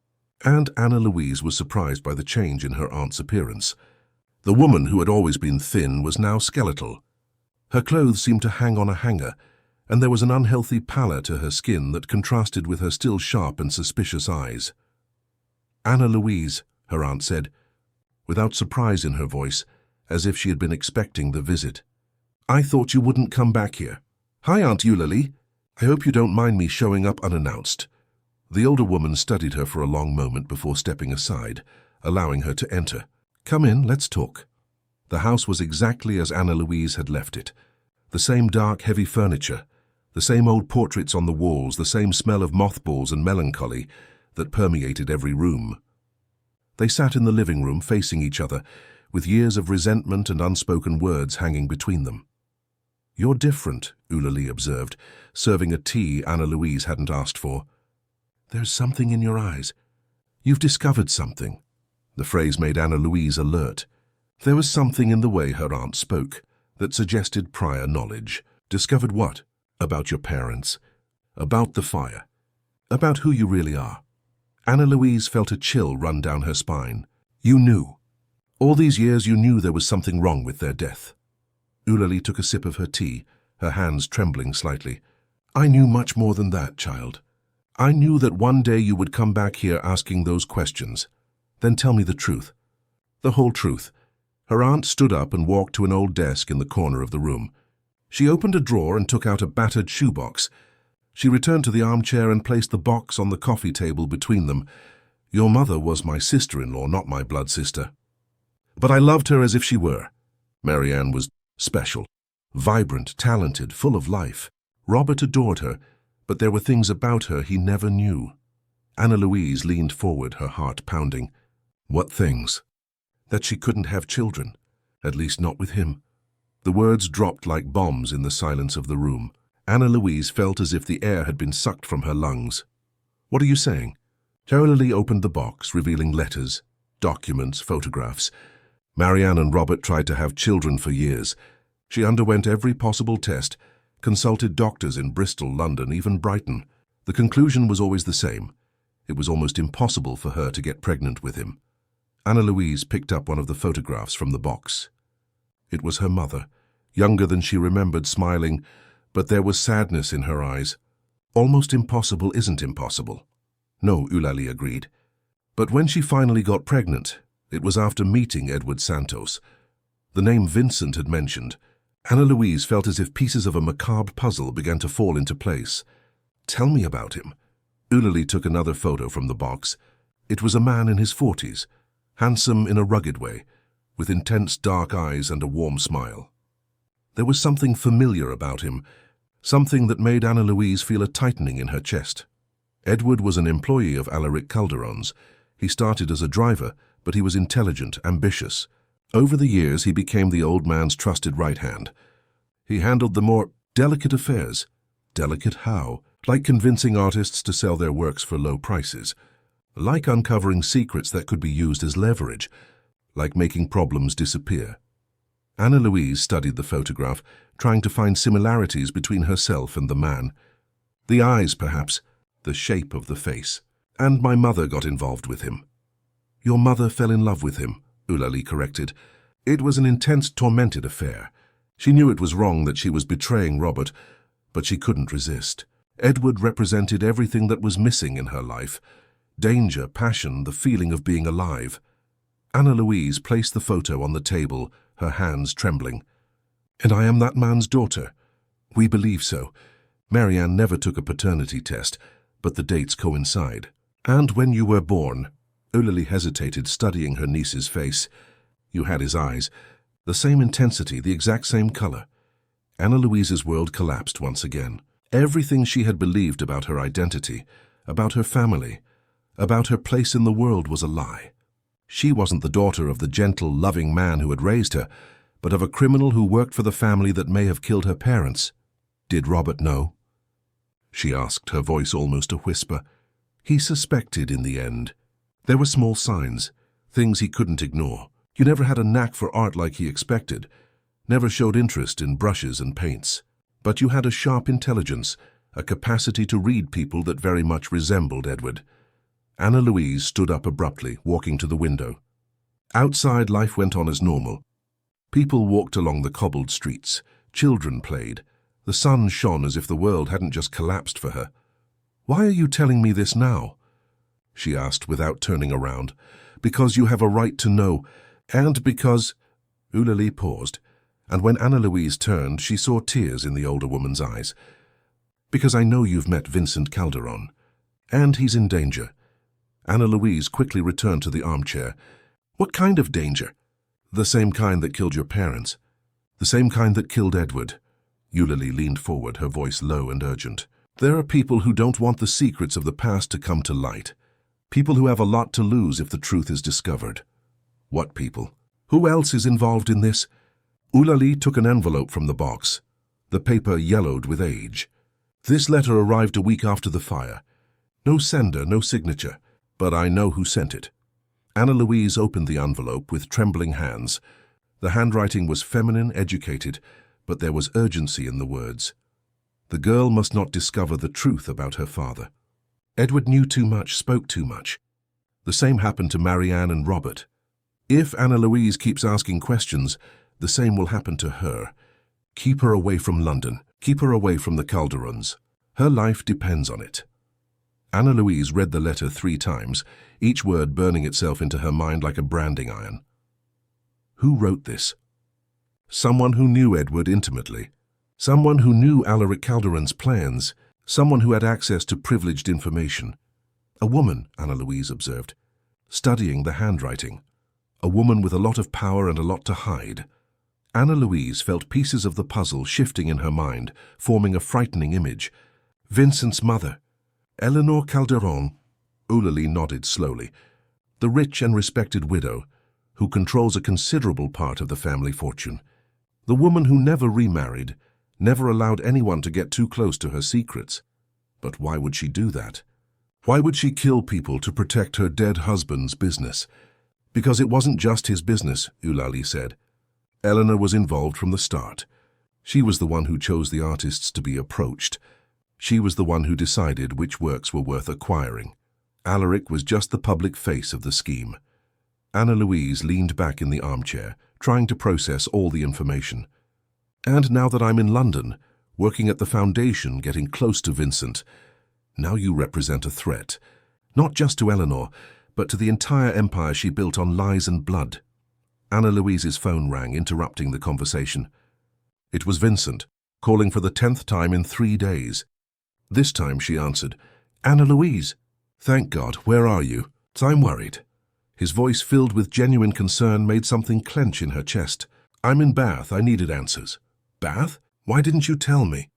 and Anna Louise was surprised by the change in her aunt's appearance. The woman who had always been thin was now skeletal. Her clothes seemed to hang on a hanger, and there was an unhealthy pallor to her skin that contrasted with her still sharp and suspicious eyes. "Anna Louise," her aunt said, without surprise in her voice, as if she had been expecting the visit. "I thought you wouldn't come back here." "Hi, Aunt Eulalie. I hope you don't mind me showing up unannounced." The older woman studied her for a long moment before stepping aside, allowing her to enter. "Come in, let's talk." The house was exactly as Anna Louise had left it. The same dark, heavy furniture, the same old portraits on the walls, the same smell of mothballs and melancholy that permeated every room. They sat in the living room facing each other, with years of resentment and unspoken words hanging between them. "You're different," Eulalie observed, serving a tea Anna Louise hadn't asked for. "There's something in your eyes. You've discovered something." The phrase made Anna Louise alert. There was something in the way her aunt spoke that suggested prior knowledge. "Discovered what?" "About your parents. About the fire. About who you really are." Anna Louise felt a chill run down her spine. "You knew. All these years you knew there was something wrong with their death." Eulalie took a sip of her tea, her hands trembling slightly. "I knew much more than that, child. I knew that one day you would come back here asking those questions. Then tell me the truth." The whole truth. Her aunt stood up and walked to an old desk in the corner of the room. She opened a drawer and took out a battered shoebox. She returned to the armchair and placed the box on the coffee table between them. "Your mother was my sister-in-law, not my blood sister. But I loved her as if she were. Marianne was special, vibrant, talented, full of life. Robert adored her, but there were things about her he never knew." Anna Louise leaned forward, her heart pounding. "What things?" "That she couldn't have children, at least not with him." The words dropped like bombs in the silence of the room. Anna Louise felt as if the air had been sucked from her lungs. "What are you saying?" Eulalie opened the box, revealing letters, documents, photographs. Marianne and Robert tried to have children for years. She underwent every possible test, consulted doctors in Bristol, London, even Brighton. The conclusion was always the same. It was almost impossible for her to get pregnant with him. Anna Louise picked up one of the photographs from the box. It was her mother, younger than she remembered, smiling, but there was sadness in her eyes. "Almost impossible isn't impossible." "No," Eulalie agreed. But when she finally got pregnant, it was after meeting Edward Santos. The name Vincent had mentioned. Anna Louise felt as if pieces of a macabre puzzle began to fall into place. "Tell me about him." Eulalie took another photo from the box. It was a man in his 40s, handsome in a rugged way, with intense dark eyes and a warm smile. There was something familiar about him, something that made Anna Louise feel a tightening in her chest. Edward was an employee of Alaric Calderon's. He started as a driver, but he was intelligent, ambitious. Over the years, he became the old man's trusted right hand. He handled the more delicate affairs. Delicate how? Like convincing artists to sell their works for low prices. Like uncovering secrets that could be used as leverage. Like making problems disappear. Anna Louise studied the photograph, trying to find similarities between herself and the man. The eyes, perhaps, the shape of the face. "And my mother got involved with him." "Your mother fell in love with him," Eulalie corrected. "It was an intense, tormented affair. She knew it was wrong that she was betraying Robert, but she couldn't resist. Edward represented everything that was missing in her life: danger, passion, the feeling of being alive. Anna Louise placed the photo on the table, her hands trembling. "And I am that man's daughter." "We believe so. Marianne never took a paternity test, but the dates coincide." "And when you were born?" Eulalie hesitated, studying her niece's face. "You had his eyes. The same intensity, the exact same color." Anna Louise's world collapsed once again. Everything she had believed about her identity, about her family, about her place in the world was a lie. She wasn't the daughter of the gentle, loving man who had raised her, but of a criminal who worked for the family that may have killed her parents. "Did Robert know?" she asked, her voice almost a whisper. "He suspected in the end. There were small signs, things he couldn't ignore. You never had a knack for art like he expected, never showed interest in brushes and paints. But you had a sharp intelligence, a capacity to read people that very much resembled Edward." Anna Louise stood up abruptly, walking to the window. Outside, life went on as normal. People walked along the cobbled streets. Children played. The sun shone as if the world hadn't just collapsed for her. "Why are you telling me this now?" she asked without turning around. "Because you have a right to know, and because—" Eulalie paused, and when Anna Louise turned, she saw tears in the older woman's eyes. "Because I know you've met Vincent Calderon, and he's in danger." Anna Louise quickly returned to the armchair. "What kind of danger?" "The same kind that killed your parents. The same kind that killed Edward." Eulalie leaned forward, her voice low and urgent. "There are people who don't want the secrets of the past to come to light. People who have a lot to lose if the truth is discovered." "What people? Who else is involved in this?" Eulalie took an envelope from the box. The paper yellowed with age. "This letter arrived a week after the fire. No sender, no signature, but I know who sent it." Anna Louise opened the envelope with trembling hands. The handwriting was feminine, educated, but there was urgency in the words. The girl must not discover the truth about her father. Edward knew too much, spoke too much. The same happened to Marianne and Robert. If Anna Louise keeps asking questions, the same will happen to her. Keep her away from London. Keep her away from the Calderons. Her life depends on it. Anna Louise read the letter 3 times, each word burning itself into her mind like a branding iron. Who wrote this? Someone who knew Edward intimately. Someone who knew Alaric Calderon's plans. Someone who had access to privileged information. A woman, Anna Louise observed, studying the handwriting. A woman with a lot of power and a lot to hide. Anna Louise felt pieces of the puzzle shifting in her mind, forming a frightening image. Vincent's mother, Eleanor Calderon. Eulalie nodded slowly. The rich and respected widow, who controls a considerable part of the family fortune. The woman who never remarried, never allowed anyone to get too close to her secrets. But why would she do that? Why would she kill people to protect her dead husband's business? Because it wasn't just his business, Eulalie said. Eleanor was involved from the start. She was the one who chose the artists to be approached. She was the one who decided which works were worth acquiring. Alaric was just the public face of the scheme. Anna Louise leaned back in the armchair, trying to process all the information. And now that I'm in London, working at the foundation, getting close to Vincent, now you represent a threat, not just to Eleanor, but to the entire empire she built on lies and blood. Anna Louise's phone rang, interrupting the conversation. It was Vincent, calling for the 10th time in 3 days. This time she answered, "Anna Louise." "Thank God, where are you?" "I'm worried." His voice, filled with genuine concern, made something clench in her chest. "I'm in Bath, I needed answers." "Bath? Why didn't you tell me?"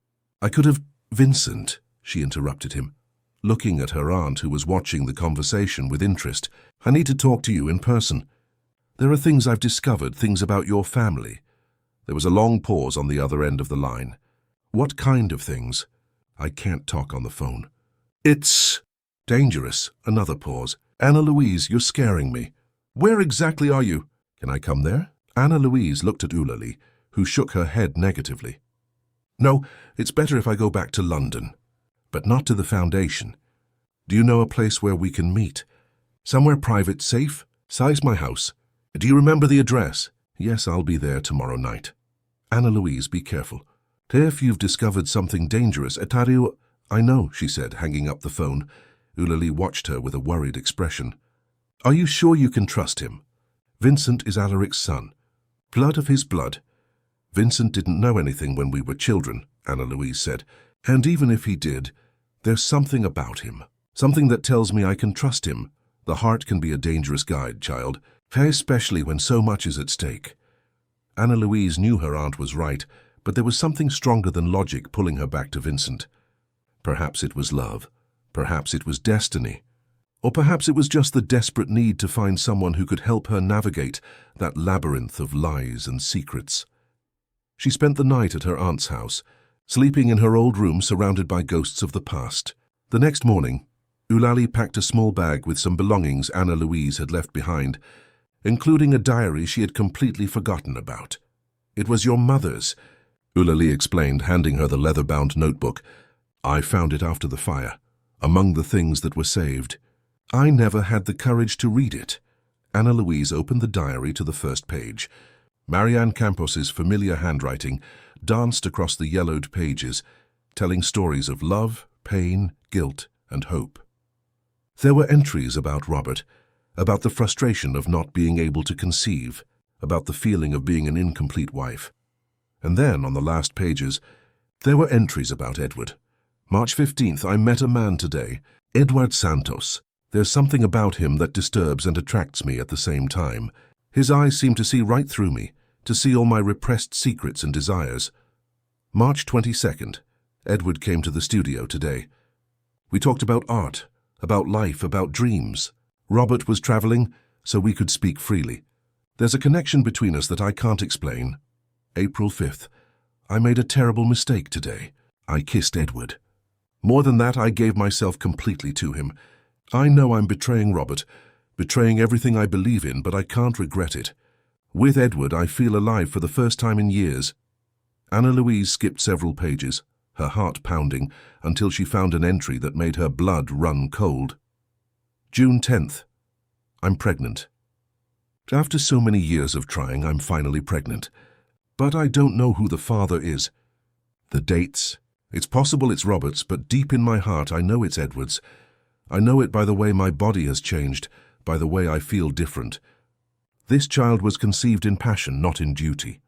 "I could have—" "Vincent," she interrupted him, looking at her aunt who was watching the conversation with interest. "I need to talk to you in person. There are things I've discovered, things about your family." There was a long pause on the other end of the line. "What kind of things?" "I can't talk on the phone." "It's dangerous." Another pause. "Anna Louise, you're scaring me." "Where exactly are you?" "Can I come there?" Anna Louise looked at Eulalie, who shook her head negatively. "No, it's better if I go back to London. But not to the foundation. Do you know a place where we can meet? Somewhere private, safe? Size my house. Do you remember the address?" "Yes, I'll be there tomorrow night." Anna Louise, be careful. If you've discovered something dangerous, Etario... I know, she said, hanging up the phone. Eulalie watched her with a worried expression. Are you sure you can trust him? Vincent is Alaric's son. Blood of his blood. Vincent didn't know anything when we were children, Anna Louise said. And even if he did, there's something about him. Something that tells me I can trust him. The heart can be a dangerous guide, child, especially when so much is at stake. Anna Louise knew her aunt was right, but there was something stronger than logic pulling her back to Vincent. Perhaps it was love. Perhaps it was destiny. Or perhaps it was just the desperate need to find someone who could help her navigate that labyrinth of lies and secrets. She spent the night at her aunt's house, sleeping in her old room surrounded by ghosts of the past. The next morning, Eulalie packed a small bag with some belongings Anna Louise had left behind, including a diary she had completely forgotten about. It was your mother's, Eulalie explained, handing her the leather-bound notebook. I found it after the fire, among the things that were saved. I never had the courage to read it. Anna Louise opened the diary to the first page. Marianne Campos's familiar handwriting danced across the yellowed pages, telling stories of love, pain, guilt, and hope. There were entries about Robert, about the frustration of not being able to conceive, about the feeling of being an incomplete wife. And then, on the last pages, there were entries about Edward. March 15th, I met a man today, Edward Santos. There's something about him that disturbs and attracts me at the same time. His eyes seem to see right through me, to see all my repressed secrets and desires. March 22nd, Edward came to the studio today. We talked about art, about life, about dreams. Robert was traveling, so we could speak freely. There's a connection between us that I can't explain. April 5th, I made a terrible mistake today. I kissed Edward. More than that, I gave myself completely to him. I know I'm betraying Robert, betraying everything I believe in, but I can't regret it. With Edward, I feel alive for the first time in years. Anna Louise skipped several pages, her heart pounding, until she found an entry that made her blood run cold. June 10th. I'm pregnant. After so many years of trying, I'm finally pregnant. But I don't know who the father is. The dates. It's possible it's Robert's, but deep in my heart I know it's Edward's. I know it by the way my body has changed, by the way I feel different. This child was conceived in passion, not in duty.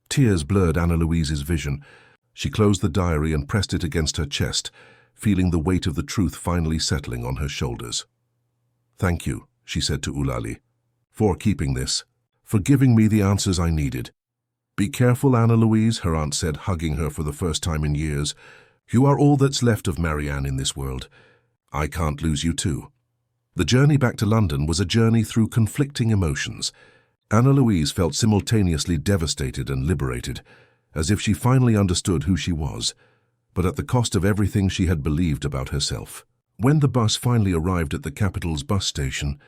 Tears blurred Anna Louise's vision. She closed the diary and pressed it against her chest, feeling the weight of the truth finally settling on her shoulders. Thank you, she said to Eulalie, for keeping this, for giving me the answers I needed. Be careful, Anna Louise, her aunt said, hugging her for the first time in years. You are all that's left of Marianne in this world. I can't lose you too. The journey back to London was a journey through conflicting emotions. Anna Louise felt simultaneously devastated and liberated, as if she finally understood who she was, but at the cost of everything she had believed about herself. When the bus finally arrived at the capital's bus station,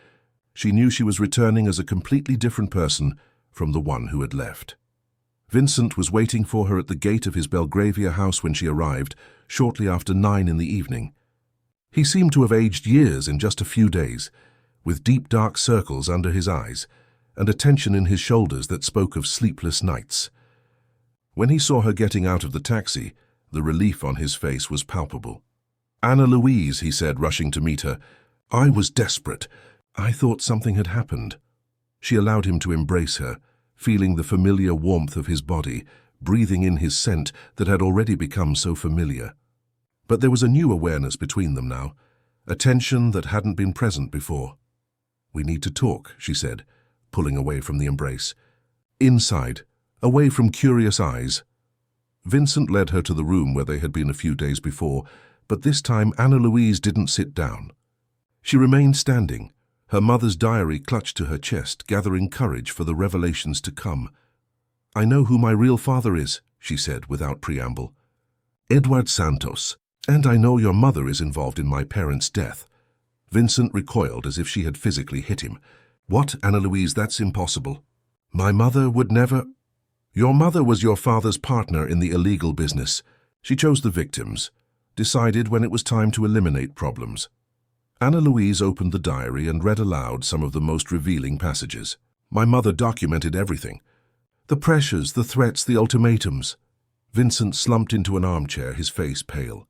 she knew she was returning as a completely different person from the one who had left. Vincent was waiting for her at the gate of his Belgravia house when she arrived, shortly after 9 in the evening. He seemed to have aged years in just a few days, with deep dark circles under his eyes and a tension in his shoulders that spoke of sleepless nights. When he saw her getting out of the taxi, the relief on his face was palpable. Anna Louise, he said, rushing to meet her. I was desperate. I thought something had happened. She allowed him to embrace her, feeling the familiar warmth of his body, breathing in his scent that had already become so familiar. But there was a new awareness between them now, a tension that hadn't been present before. We need to talk, she said, pulling away from the embrace. Inside, away from curious eyes. Vincent led her to the room where they had been a few days before, but this time Anna Louise didn't sit down. She remained standing, her mother's diary clutched to her chest, gathering courage for the revelations to come. I know who my real father is, she said without preamble. Edward Santos. And I know your mother is involved in my parents' death. Vincent recoiled as if she had physically hit him. What, Anna Louise, that's impossible. My mother would never... Your mother was your father's partner in the illegal business. She chose the victims, decided when it was time to eliminate problems. Anna Louise opened the diary and read aloud some of the most revealing passages. My mother documented everything. The pressures, the threats, the ultimatums. Vincent slumped into an armchair, his face pale.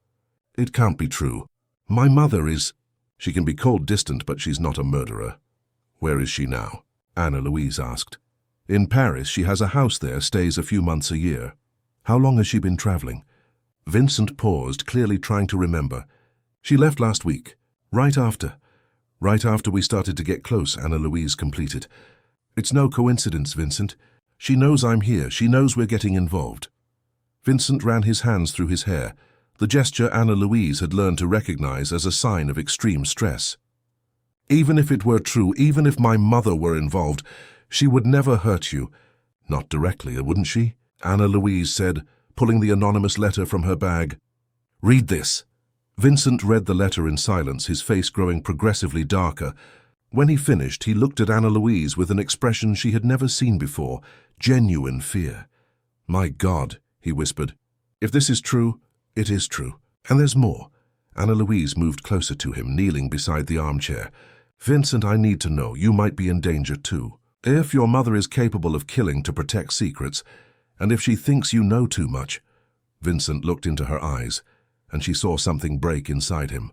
It can't be true. My mother is... She can be called distant, but she's not a murderer. Where is she now? Anna Louise asked. In Paris. She has a house there, stays a few months a year. How long has she been traveling? Vincent paused, clearly trying to remember. She left last week. Right after we started to get close, Anna Louise completed. It's no coincidence, Vincent. She knows I'm here. She knows we're getting involved. Vincent ran his hands through his hair, the gesture Anna Louise had learned to recognize as a sign of extreme stress. Even if it were true, even if my mother were involved, she would never hurt you. Not directly, wouldn't she? Anna Louise said, pulling the anonymous letter from her bag. Read this. Vincent read the letter in silence, his face growing progressively darker. When he finished, he looked at Anna Louise with an expression she had never seen before, genuine fear. My God, he whispered. If this is true, it is true. And there's more. Anna Louise moved closer to him, kneeling beside the armchair. Vincent, I need to know. You might be in danger too. If your mother is capable of killing to protect secrets, and if she thinks you know too much... Vincent looked into her eyes, and she saw something break inside him.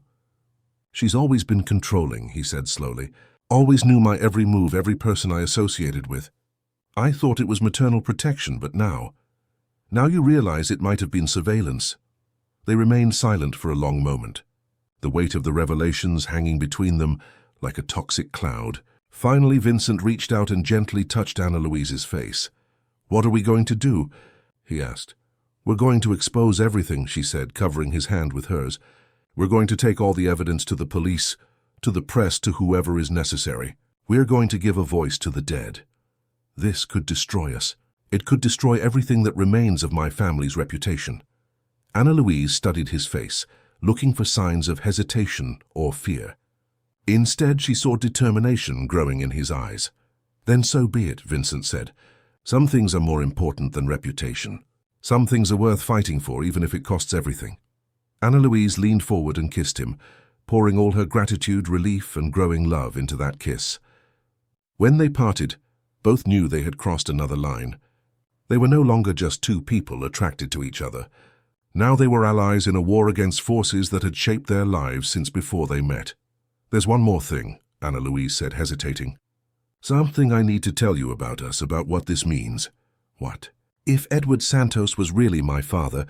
She's always been controlling, he said slowly. Always knew my every move, every person I associated with. I thought it was maternal protection, but now you realize it might have been surveillance. They remained silent for a long moment, the weight of the revelations hanging between them like a toxic cloud. Finally, Vincent reached out and gently touched Anna Louise's face. What are we going to do? He asked. We're going to expose everything, she said, covering his hand with hers. We're going to take all the evidence to the police, to the press, to whoever is necessary. We're going to give a voice to the dead. This could destroy us. It could destroy everything that remains of my family's reputation. Anna Louise studied his face, looking for signs of hesitation or fear. Instead, she saw determination growing in his eyes. Then so be it, Vincent said. Some things are more important than reputation. Some things are worth fighting for, even if it costs everything. Anna Louise leaned forward and kissed him, pouring all her gratitude, relief, and growing love into that kiss. When they parted, both knew they had crossed another line. They were no longer just two people attracted to each other. Now they were allies in a war against forces that had shaped their lives since before they met. There's one more thing, Anna Louise said, hesitating. Something I need to tell you about us, about what this means. What? If Edward Santos was really my father,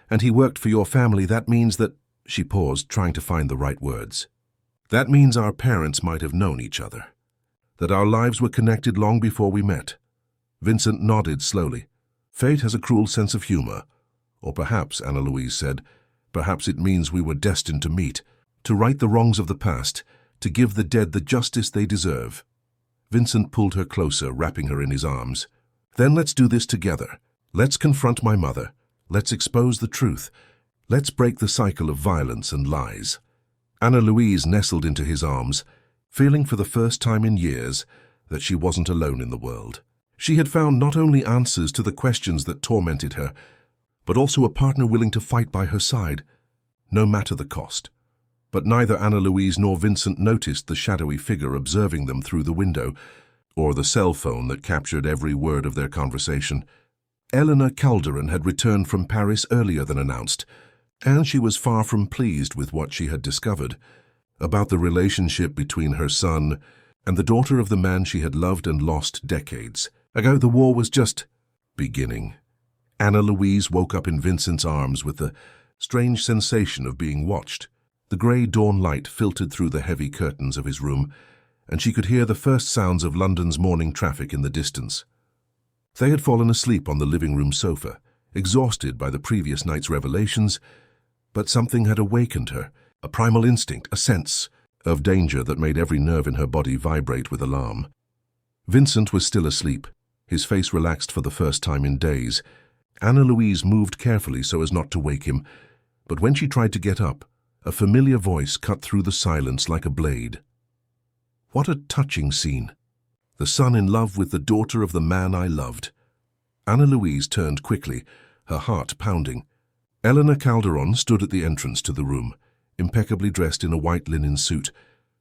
and he worked for your family, that means that... She paused, trying to find the right words. That means our parents might have known each other. That our lives were connected long before we met. Vincent nodded slowly. Fate has a cruel sense of humor. Or perhaps, Anna Louise said, perhaps it means we were destined to meet, to right the wrongs of the past, to give the dead the justice they deserve. Vincent pulled her closer, wrapping her in his arms. Then let's do this together. Let's confront my mother. Let's expose the truth. Let's break the cycle of violence and lies. Anna Louise nestled into his arms, feeling for the first time in years that she wasn't alone in the world. She had found not only answers to the questions that tormented her, but also a partner willing to fight by her side, no matter the cost. But neither Anna Louise nor Vincent noticed the shadowy figure observing them through the window, or the cell phone that captured every word of their conversation. Eleanor Calderon had returned from Paris earlier than announced, and she was far from pleased with what she had discovered about the relationship between her son and the daughter of the man she had loved and lost decades ago. The war was just beginning. Anna Louise woke up in Vincent's arms with the strange sensation of being watched. The grey dawn light filtered through the heavy curtains of his room, and she could hear the first sounds of London's morning traffic in the distance. They had fallen asleep on the living room sofa, exhausted by the previous night's revelations, but something had awakened her, a primal instinct, a sense of danger that made every nerve in her body vibrate with alarm. Vincent was still asleep, his face relaxed for the first time in days. Anna Louise moved carefully so as not to wake him, but when she tried to get up, a familiar voice cut through the silence like a blade. What a touching scene. The son in love with the daughter of the man I loved. Anna Louise turned quickly, her heart pounding. Eleanor Calderon stood at the entrance to the room, impeccably dressed in a white linen suit,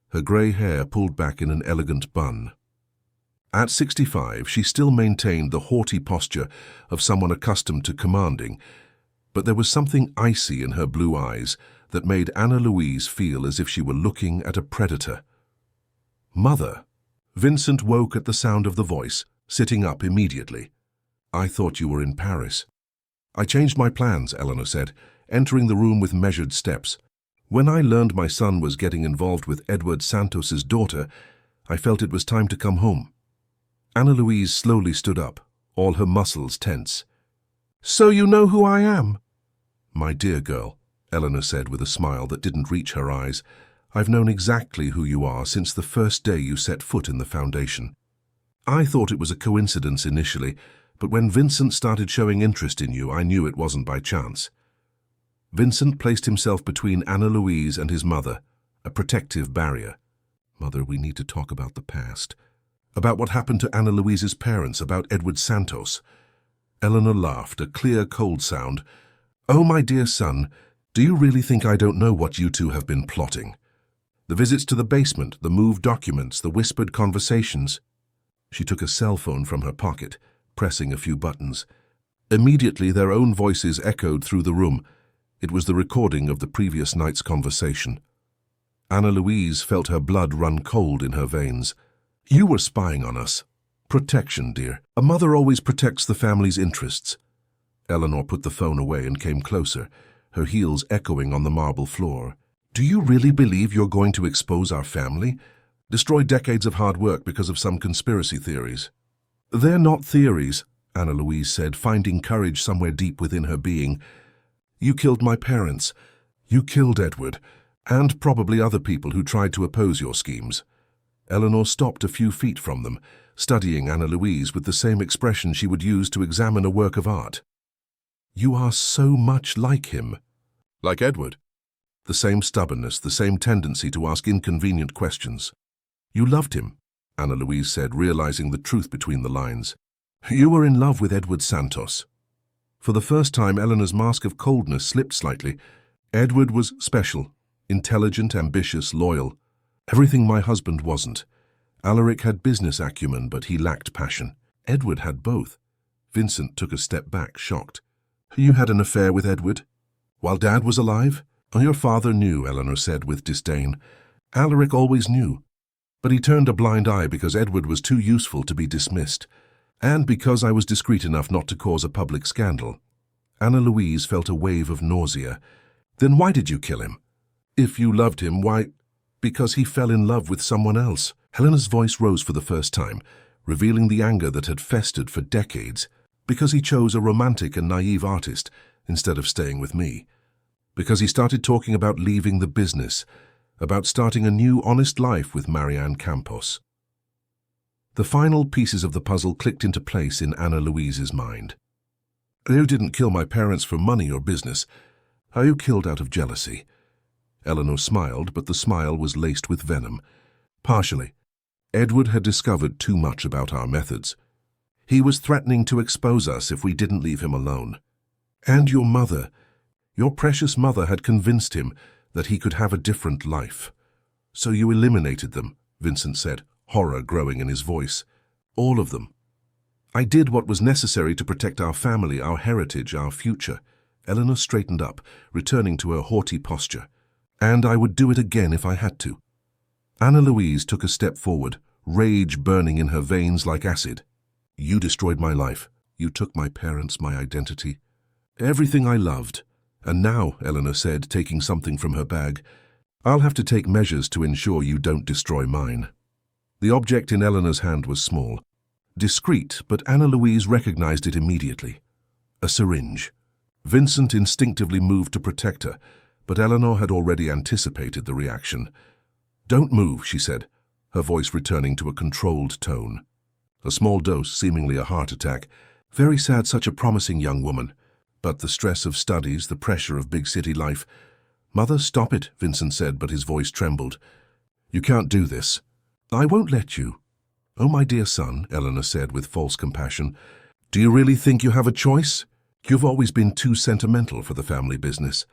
her grey hair pulled back in an elegant bun. At 65, she still maintained the haughty posture of someone accustomed to commanding, but there was something icy in her blue eyes that made Anna Louise feel as if she were looking at a predator. "Mother." Vincent woke at the sound of the voice, sitting up immediately. "I thought you were in Paris." "I changed my plans," Eleanor said, entering the room with measured steps. "When I learned my son was getting involved with Edward Santos's daughter, I felt it was time to come home." Anna Louise slowly stood up, all her muscles tense. "So you know who I am?" "My dear girl," Eleanor said with a smile that didn't reach her eyes, "I've known exactly who you are since the first day you set foot in the foundation. I thought it was a coincidence initially, but when Vincent started showing interest in you, I knew it wasn't by chance." Vincent placed himself between Anna Louise and his mother, a protective barrier. "Mother, we need to talk about the past. About what happened to Anna Louise's parents, about Edward Santos." Eleanor laughed, a clear, cold sound. "Oh, my dear son, do you really think I don't know what you two have been plotting? The visits to the basement, the moved documents, the whispered conversations." She took a cell phone from her pocket, pressing a few buttons. Immediately, their own voices echoed through the room. It was the recording of the previous night's conversation. Anna Louise felt her blood run cold in her veins. "You were spying on us." "Protection, dear. A mother always protects the family's interests." Eleanor put the phone away and came closer, her heels echoing on the marble floor. "Do you really believe you're going to expose our family? Destroy decades of hard work because of some conspiracy theories?" "They're not theories," Anna Louise said, finding courage somewhere deep within her being. "You killed my parents. You killed Edward, and probably other people who tried to oppose your schemes." Eleanor stopped a few feet from them, studying Anna Louise with the same expression she would use to examine a work of art. "You are so much like him." "Like Edward?" "The same stubbornness, the same tendency to ask inconvenient questions." "You loved him," Anna Louise said, realizing the truth between the lines. "You were in love with Edward Santos." For the first time, Eleanor's mask of coldness slipped slightly. "Edward was special, intelligent, ambitious, loyal. Everything my husband wasn't. Alaric had business acumen, but he lacked passion. Edward had both." Vincent took a step back, shocked. "You had an affair with Edward? While Dad was alive?" "Your father knew," Eleanor said with disdain. "Alaric always knew. But he turned a blind eye because Edward was too useful to be dismissed, and because I was discreet enough not to cause a public scandal." Anna Louise felt a wave of nausea. "Then why did you kill him? If you loved him, why—" "Because he fell in love with someone else." Helena's voice rose for the first time, revealing the anger that had festered for decades. "Because he chose a romantic and naive artist instead of staying with me. Because he started talking about leaving the business, about starting a new, honest life with Marianne Campos." The final pieces of the puzzle clicked into place in Anna Louise's mind. "You didn't kill my parents for money or business. You killed out of jealousy." Eleanor smiled, but the smile was laced with venom. "Partially. Edward had discovered too much about our methods. He was threatening to expose us if we didn't leave him alone. And your mother, your precious mother, had convinced him that he could have a different life. So you eliminated them," Vincent said, horror growing in his voice. "All of them." "I did what was necessary to protect our family, our heritage, our future." Eleanor straightened up, returning to her haughty posture. "And I would do it again if I had to." Anna Louise took a step forward, rage burning in her veins like acid. "You destroyed my life. You took my parents, my identity. Everything I loved. And now," Eleanor said, taking something from her bag, "I'll have to take measures to ensure you don't destroy mine." The object in Eleanor's hand was small, discreet, but Anna Louise recognized it immediately. A syringe. Vincent instinctively moved to protect her, but Eleanor had already anticipated the reaction. "Don't move," she said, her voice returning to a controlled tone. A small dose, seemingly a heart attack. Very sad, such a promising young woman. But the stress of studies, the pressure of big city life. "Mother, stop it," Vincent said, but his voice trembled. "You can't do this." "I won't let you." "Oh, my dear son," Eleanor said with false compassion, "do you really think you have a choice? You've always been too sentimental for the family business.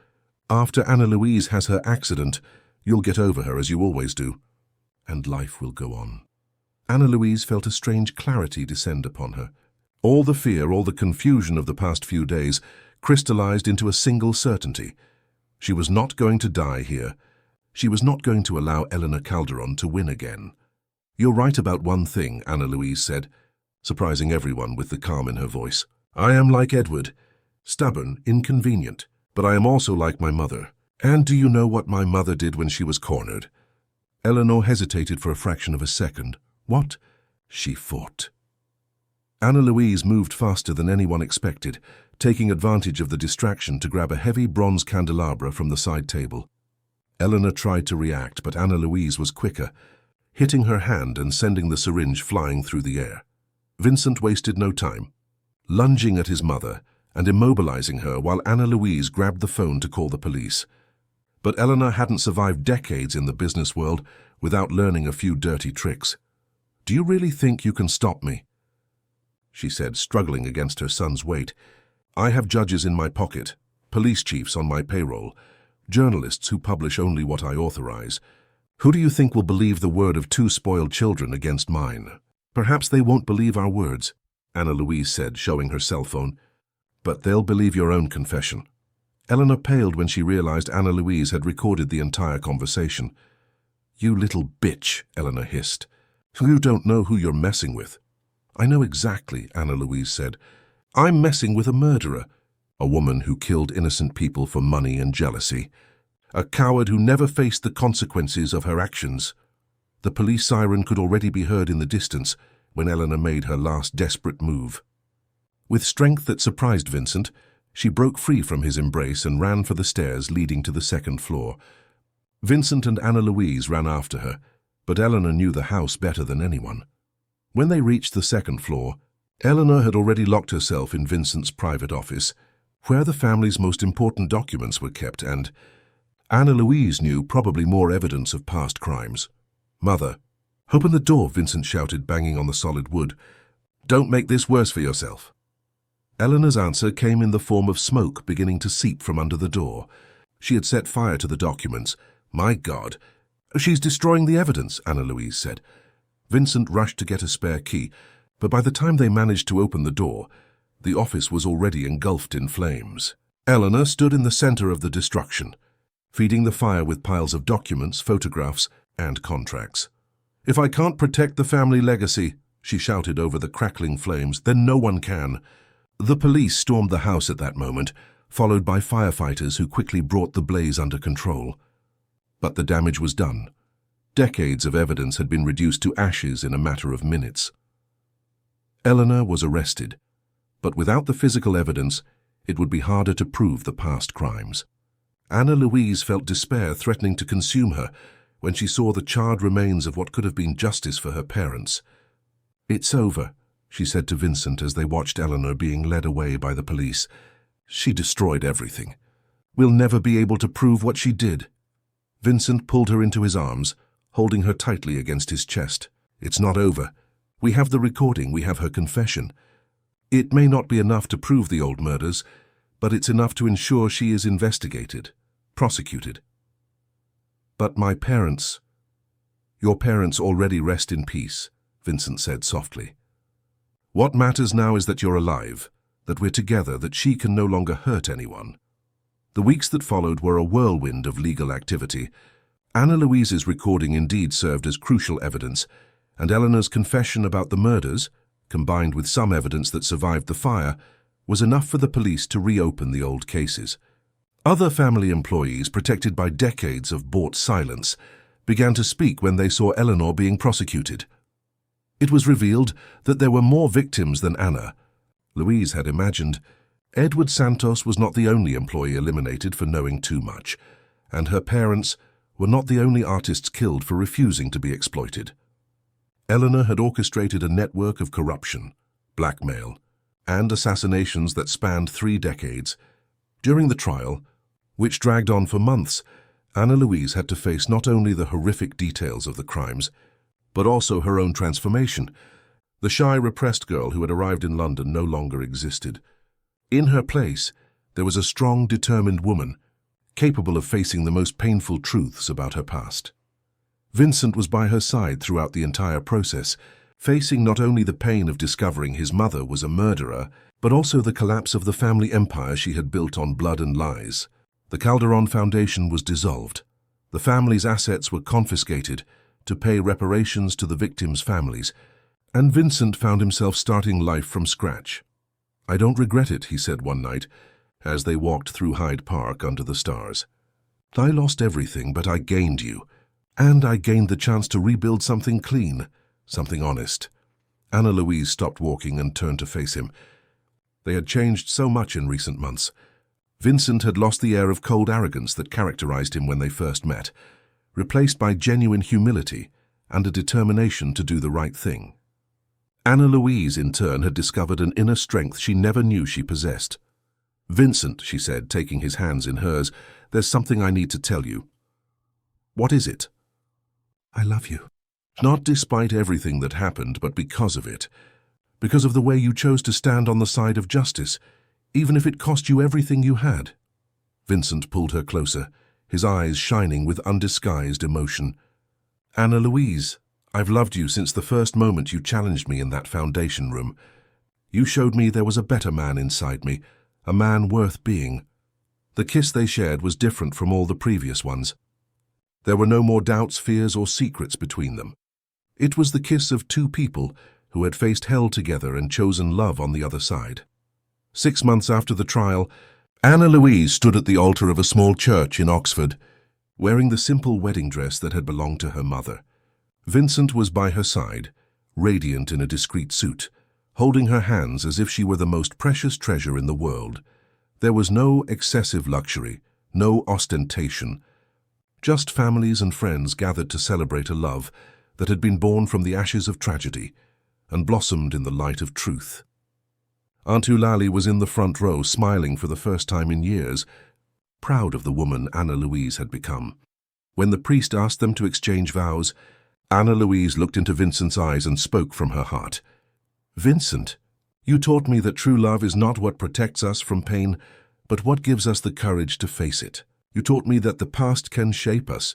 After Anna Louise has her accident, you'll get over her as you always do. And life will go on." Anna Louise felt a strange clarity descend upon her. All the fear, all the confusion of the past few days crystallized into a single certainty. She was not going to die here. She was not going to allow Eleanor Calderon to win again. "You're right about one thing," Anna Louise said, surprising everyone with the calm in her voice. "I am like Edward, stubborn, inconvenient, but I am also like my mother. And do you know what my mother did when she was cornered?" Eleanor hesitated for a fraction of a second. "What?" "She fought." Anna Louise moved faster than anyone expected, taking advantage of the distraction to grab a heavy bronze candelabra from the side table. Eleanor tried to react, but Anna Louise was quicker, hitting her hand and sending the syringe flying through the air. Vincent wasted no time, lunging at his mother and immobilizing her while Anna Louise grabbed the phone to call the police. But Eleanor hadn't survived decades in the business world without learning a few dirty tricks. "Do you really think you can stop me?" she said, struggling against her son's weight. "I have judges in my pocket, police chiefs on my payroll, journalists who publish only what I authorize. Who do you think will believe the word of two spoiled children against mine?" "Perhaps they won't believe our words," Anna Louise said, showing her cell phone. "But they'll believe your own confession." Eleanor paled when she realized Anna Louise had recorded the entire conversation. "You little bitch," Eleanor hissed. "You don't know who you're messing with." "I know exactly," Anna Louise said. "I'm messing with a murderer, a woman who killed innocent people for money and jealousy, a coward who never faced the consequences of her actions." The police siren could already be heard in the distance when Eleanor made her last desperate move. With strength that surprised Vincent, she broke free from his embrace and ran for the stairs leading to the second floor. Vincent and Anna Louise ran after her, but Eleanor knew the house better than anyone. When they reached the second floor, Eleanor had already locked herself in Vincent's private office, where the family's most important documents were kept, and Anna Louise knew probably more evidence of past crimes. "Mother, open the door," Vincent shouted, banging on the solid wood. "Don't make this worse for yourself." Eleanor's answer came in the form of smoke beginning to seep from under the door. She had set fire to the documents. "My God, she's destroying the evidence," Anna Louise said. Vincent rushed to get a spare key, but by the time they managed to open the door, the office was already engulfed in flames. Eleanor stood in the center of the destruction, feeding the fire with piles of documents, photographs, and contracts. "If I can't protect the family legacy," she shouted over the crackling flames, "then no one can." The police stormed the house at that moment, followed by firefighters who quickly brought the blaze under control. But the damage was done. Decades of evidence had been reduced to ashes in a matter of minutes. Eleanor was arrested, but without the physical evidence, it would be harder to prove the past crimes. Anna Louise felt despair threatening to consume her when she saw the charred remains of what could have been justice for her parents. "It's over," she said to Vincent as they watched Eleanor being led away by the police. "She destroyed everything. We'll never be able to prove what she did." Vincent pulled her into his arms, holding her tightly against his chest. "It's not over. We have the recording, we have her confession. It may not be enough to prove the old murders, but it's enough to ensure she is investigated, prosecuted." "But my parents—" "Your parents already rest in peace," Vincent said softly. "What matters now is that you're alive, that we're together, that she can no longer hurt anyone." The weeks that followed were a whirlwind of legal activity. Anna Louise's recording indeed served as crucial evidence, and Eleanor's confession about the murders, combined with some evidence that survived the fire, was enough for the police to reopen the old cases. Other family employees, protected by decades of bought silence, began to speak when they saw Eleanor being prosecuted. It was revealed that there were more victims than Anna Louise had imagined. Edward Santos was not the only employee eliminated for knowing too much, and her parents were not the only artists killed for refusing to be exploited. Eleanor had orchestrated a network of corruption, blackmail, and assassinations that spanned 3 decades. During the trial, which dragged on for months, Anna Louise had to face not only the horrific details of the crimes, but also her own transformation. The shy, repressed girl who had arrived in London no longer existed. In her place, there was a strong, determined woman, capable of facing the most painful truths about her past. Vincent was by her side throughout the entire process, facing not only the pain of discovering his mother was a murderer, but also the collapse of the family empire she had built on blood and lies. The Calderon Foundation was dissolved. The family's assets were confiscated to pay reparations to the victims' families, and Vincent found himself starting life from scratch. "I don't regret it," he said one night, as they walked through Hyde Park under the stars. "I lost everything, but I gained you. And I gained the chance to rebuild something clean, something honest." Anna Louise stopped walking and turned to face him. They had changed so much in recent months. Vincent had lost the air of cold arrogance that characterized him when they first met, replaced by genuine humility and a determination to do the right thing. Anna Louise, in turn, had discovered an inner strength she never knew she possessed. "Vincent," she said, taking his hands in hers, "there's something I need to tell you." "What is it?" "I love you. Not despite everything that happened, but because of it. Because of the way you chose to stand on the side of justice, even if it cost you everything you had." Vincent pulled her closer, his eyes shining with undisguised emotion. "Anna Louise, I've loved you since the first moment you challenged me in that foundation room. You showed me there was a better man inside me, a man worth being. The kiss they shared was different from all the previous ones. There were no more doubts, fears, or secrets between them. It was the kiss of two people who had faced hell together and chosen love on the other side." 6 months after the trial, Anna Louise stood at the altar of a small church in Oxford, wearing the simple wedding dress that had belonged to her mother. Vincent was by her side, radiant in a discreet suit, holding her hands as if she were the most precious treasure in the world. There was no excessive luxury, no ostentation, just families and friends gathered to celebrate a love that had been born from the ashes of tragedy and blossomed in the light of truth. Aunt Eulalie was in the front row, smiling for the first time in years, proud of the woman Anna Louise had become. When the priest asked them to exchange vows, Anna Louise looked into Vincent's eyes and spoke from her heart. "Vincent, you taught me that true love is not what protects us from pain, but what gives us the courage to face it. You taught me that the past can shape us,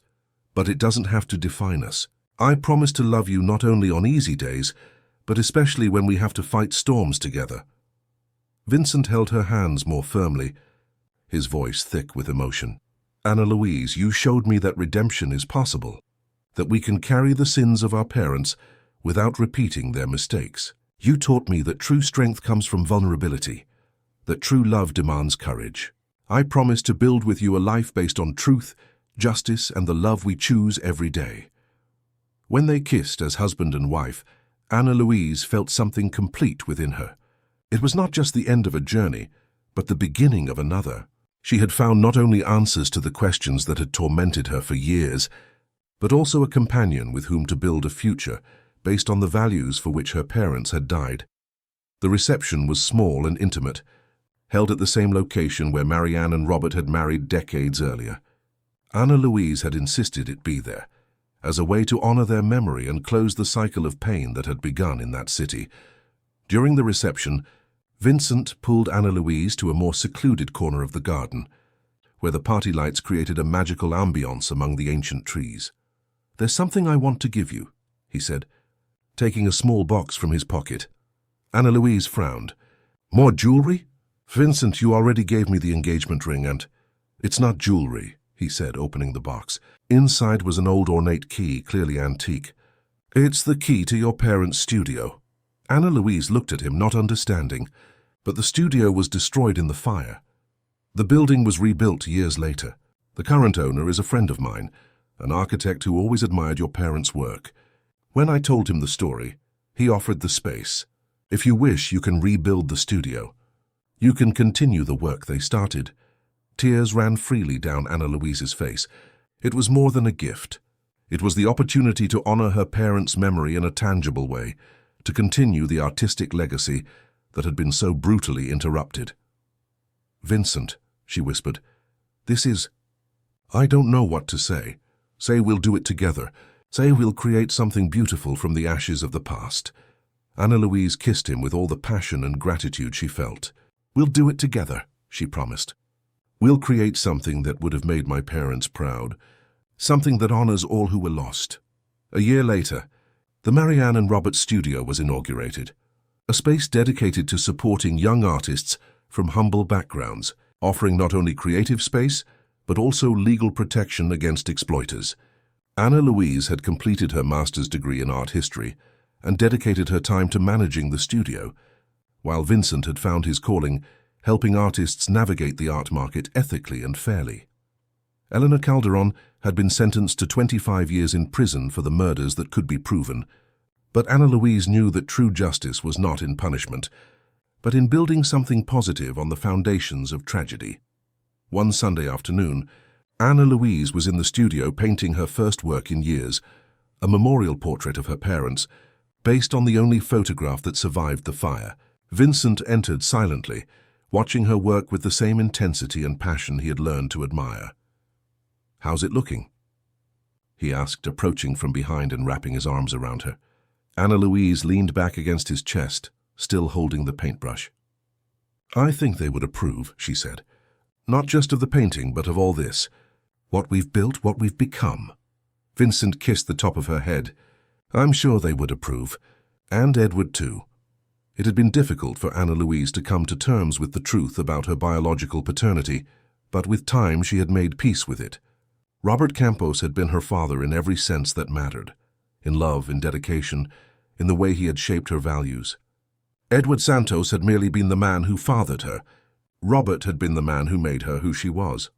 but it doesn't have to define us. I promise to love you not only on easy days, but especially when we have to fight storms together." Vincent held her hands more firmly, his voice thick with emotion. "Anna Louise, you showed me that redemption is possible, that we can carry the sins of our parents without repeating their mistakes. You taught me that true strength comes from vulnerability, that true love demands courage. I promise to build with you a life based on truth, justice, and the love we choose every day." When they kissed as husband and wife, Anna Louise felt something complete within her. It was not just the end of a journey, but the beginning of another. She had found not only answers to the questions that had tormented her for years, but also a companion with whom to build a future based on the values for which her parents had died. The reception was small and intimate, held at the same location where Marianne and Robert had married decades earlier. Anna Louise had insisted it be there, as a way to honor their memory and close the cycle of pain that had begun in that city. During the reception, Vincent pulled Anna Louise to a more secluded corner of the garden, where the party lights created a magical ambience among the ancient trees. "There's something I want to give you," he said, taking a small box from his pocket. Anna Louise frowned. "More jewelry?" "Vincent, you already gave me the engagement ring and—" "It's not jewelry," he said, opening the box. Inside was an old ornate key, clearly antique. "It's the key to your parents' studio." Anna Louise looked at him, not understanding, but the studio was destroyed in the fire. The building was rebuilt years later. The current owner is a friend of mine, an architect who always admired your parents' work. When I told him the story, he offered the space. If you wish, you can rebuild the studio. You can continue the work they started. Tears ran freely down Anna Louise's face. It was more than a gift. It was the opportunity to honor her parents' memory in a tangible way, to continue the artistic legacy that had been so brutally interrupted. "Vincent," she whispered, "this is— I don't know what to say. Say we'll do it together. Say we'll create something beautiful from the ashes of the past." Anna Louise kissed him with all the passion and gratitude she felt. "We'll do it together," she promised. "We'll create something that would have made my parents proud, something that honors all who were lost." A year later, The Marianne and Robert Studio was inaugurated, a space dedicated to supporting young artists from humble backgrounds, offering not only creative space, but also legal protection against exploiters. Anna Louise had completed her master's degree in art history and dedicated her time to managing the studio, while Vincent had found his calling helping artists navigate the art market ethically and fairly. Eleanor Calderon had been sentenced to 25 years in prison for the murders that could be proven, but Anna Louise knew that true justice was not in punishment, but in building something positive on the foundations of tragedy. One Sunday afternoon, Anna Louise was in the studio painting her first work in years, a memorial portrait of her parents, based on the only photograph that survived the fire. Vincent entered silently, watching her work with the same intensity and passion he had learned to admire. "How's it looking?" he asked, approaching from behind and wrapping his arms around her. Anna Louise leaned back against his chest, still holding the paintbrush. "I think they would approve," she said. "Not just of the painting, but of all this. What we've built, what we've become." Vincent kissed the top of her head. "I'm sure they would approve. And Edward too." It had been difficult for Anna Louise to come to terms with the truth about her biological paternity, but with time she had made peace with it. Robert Campos had been her father in every sense that mattered, in love, in dedication, in the way he had shaped her values. Edward Santos had merely been the man who fathered her. Robert had been the man who made her who she was.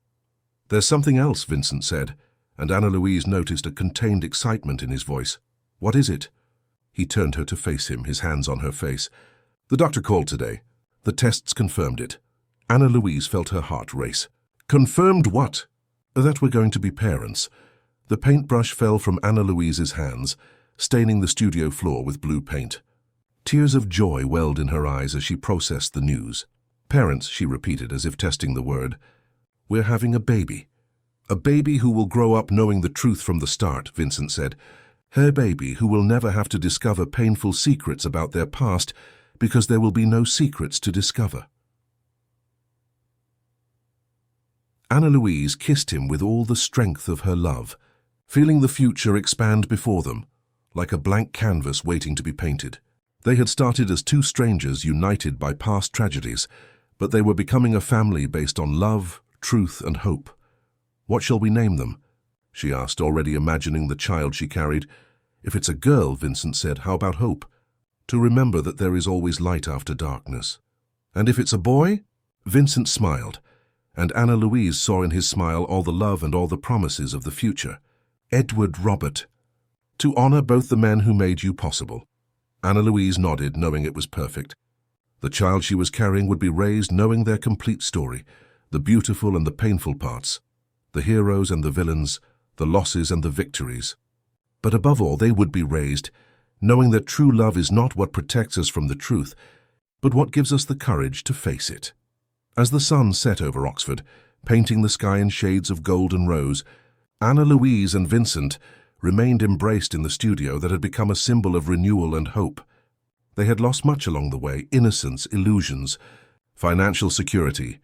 "There's something else," Vincent said, and Anna Louise noticed a contained excitement in his voice. "What is it?" He turned her to face him, his hands on her face. "The doctor called today. The tests confirmed it." Anna Louise felt her heart race. "Confirmed what?" "That we're going to be parents." The paintbrush fell from Anna Louise's hands, staining the studio floor with blue paint. Tears of joy welled in her eyes as she processed the news. "Parents," she repeated as if testing the word. "We're having a baby. A baby who will grow up knowing the truth from the start," Vincent said. "Her baby who will never have to discover painful secrets about their past because there will be no secrets to discover." Anna Louise kissed him with all the strength of her love, feeling the future expand before them, like a blank canvas waiting to be painted. They had started as two strangers united by past tragedies, but they were becoming a family based on love, truth, and hope. "What shall we name them?" she asked, already imagining the child she carried. "If it's a girl," Vincent said, "how about hope? To remember that there is always light after darkness." "And if it's a boy?" Vincent smiled, and Anna Louise saw in his smile all the love and all the promises of the future. "Edward Robert. To honor both the men who made you possible." Anna Louise nodded, knowing it was perfect. The child she was carrying would be raised knowing their complete story, the beautiful and the painful parts, the heroes and the villains, the losses and the victories. But above all, they would be raised knowing that true love is not what protects us from the truth, but what gives us the courage to face it. As the sun set over Oxford, painting the sky in shades of gold and rose, Anna Louise and Vincent remained embraced in the studio that had become a symbol of renewal and hope. They had lost much along the way: innocence, illusions, financial security,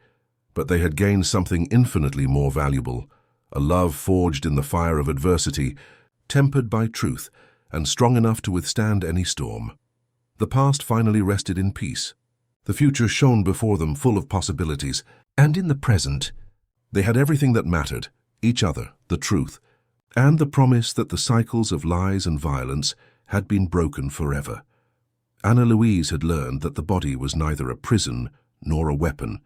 but they had gained something infinitely more valuable, a love forged in the fire of adversity, tempered by truth, and strong enough to withstand any storm. The past finally rested in peace. The future shone before them, full of possibilities, and in the present, they had everything that mattered: each other, the truth, and the promise that the cycles of lies and violence had been broken forever. Anna Louise had learned that the body was neither a prison nor a weapon,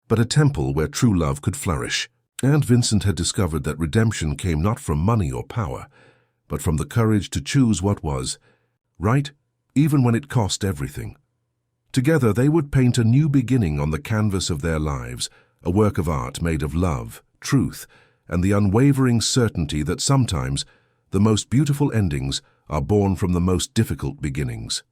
but a temple where true love could flourish. And Vincent had discovered that redemption came not from money or power, but from the courage to choose what was right, even when it cost everything. Together they would paint a new beginning on the canvas of their lives, a work of art made of love, truth, and the unwavering certainty that sometimes the most beautiful endings are born from the most difficult beginnings.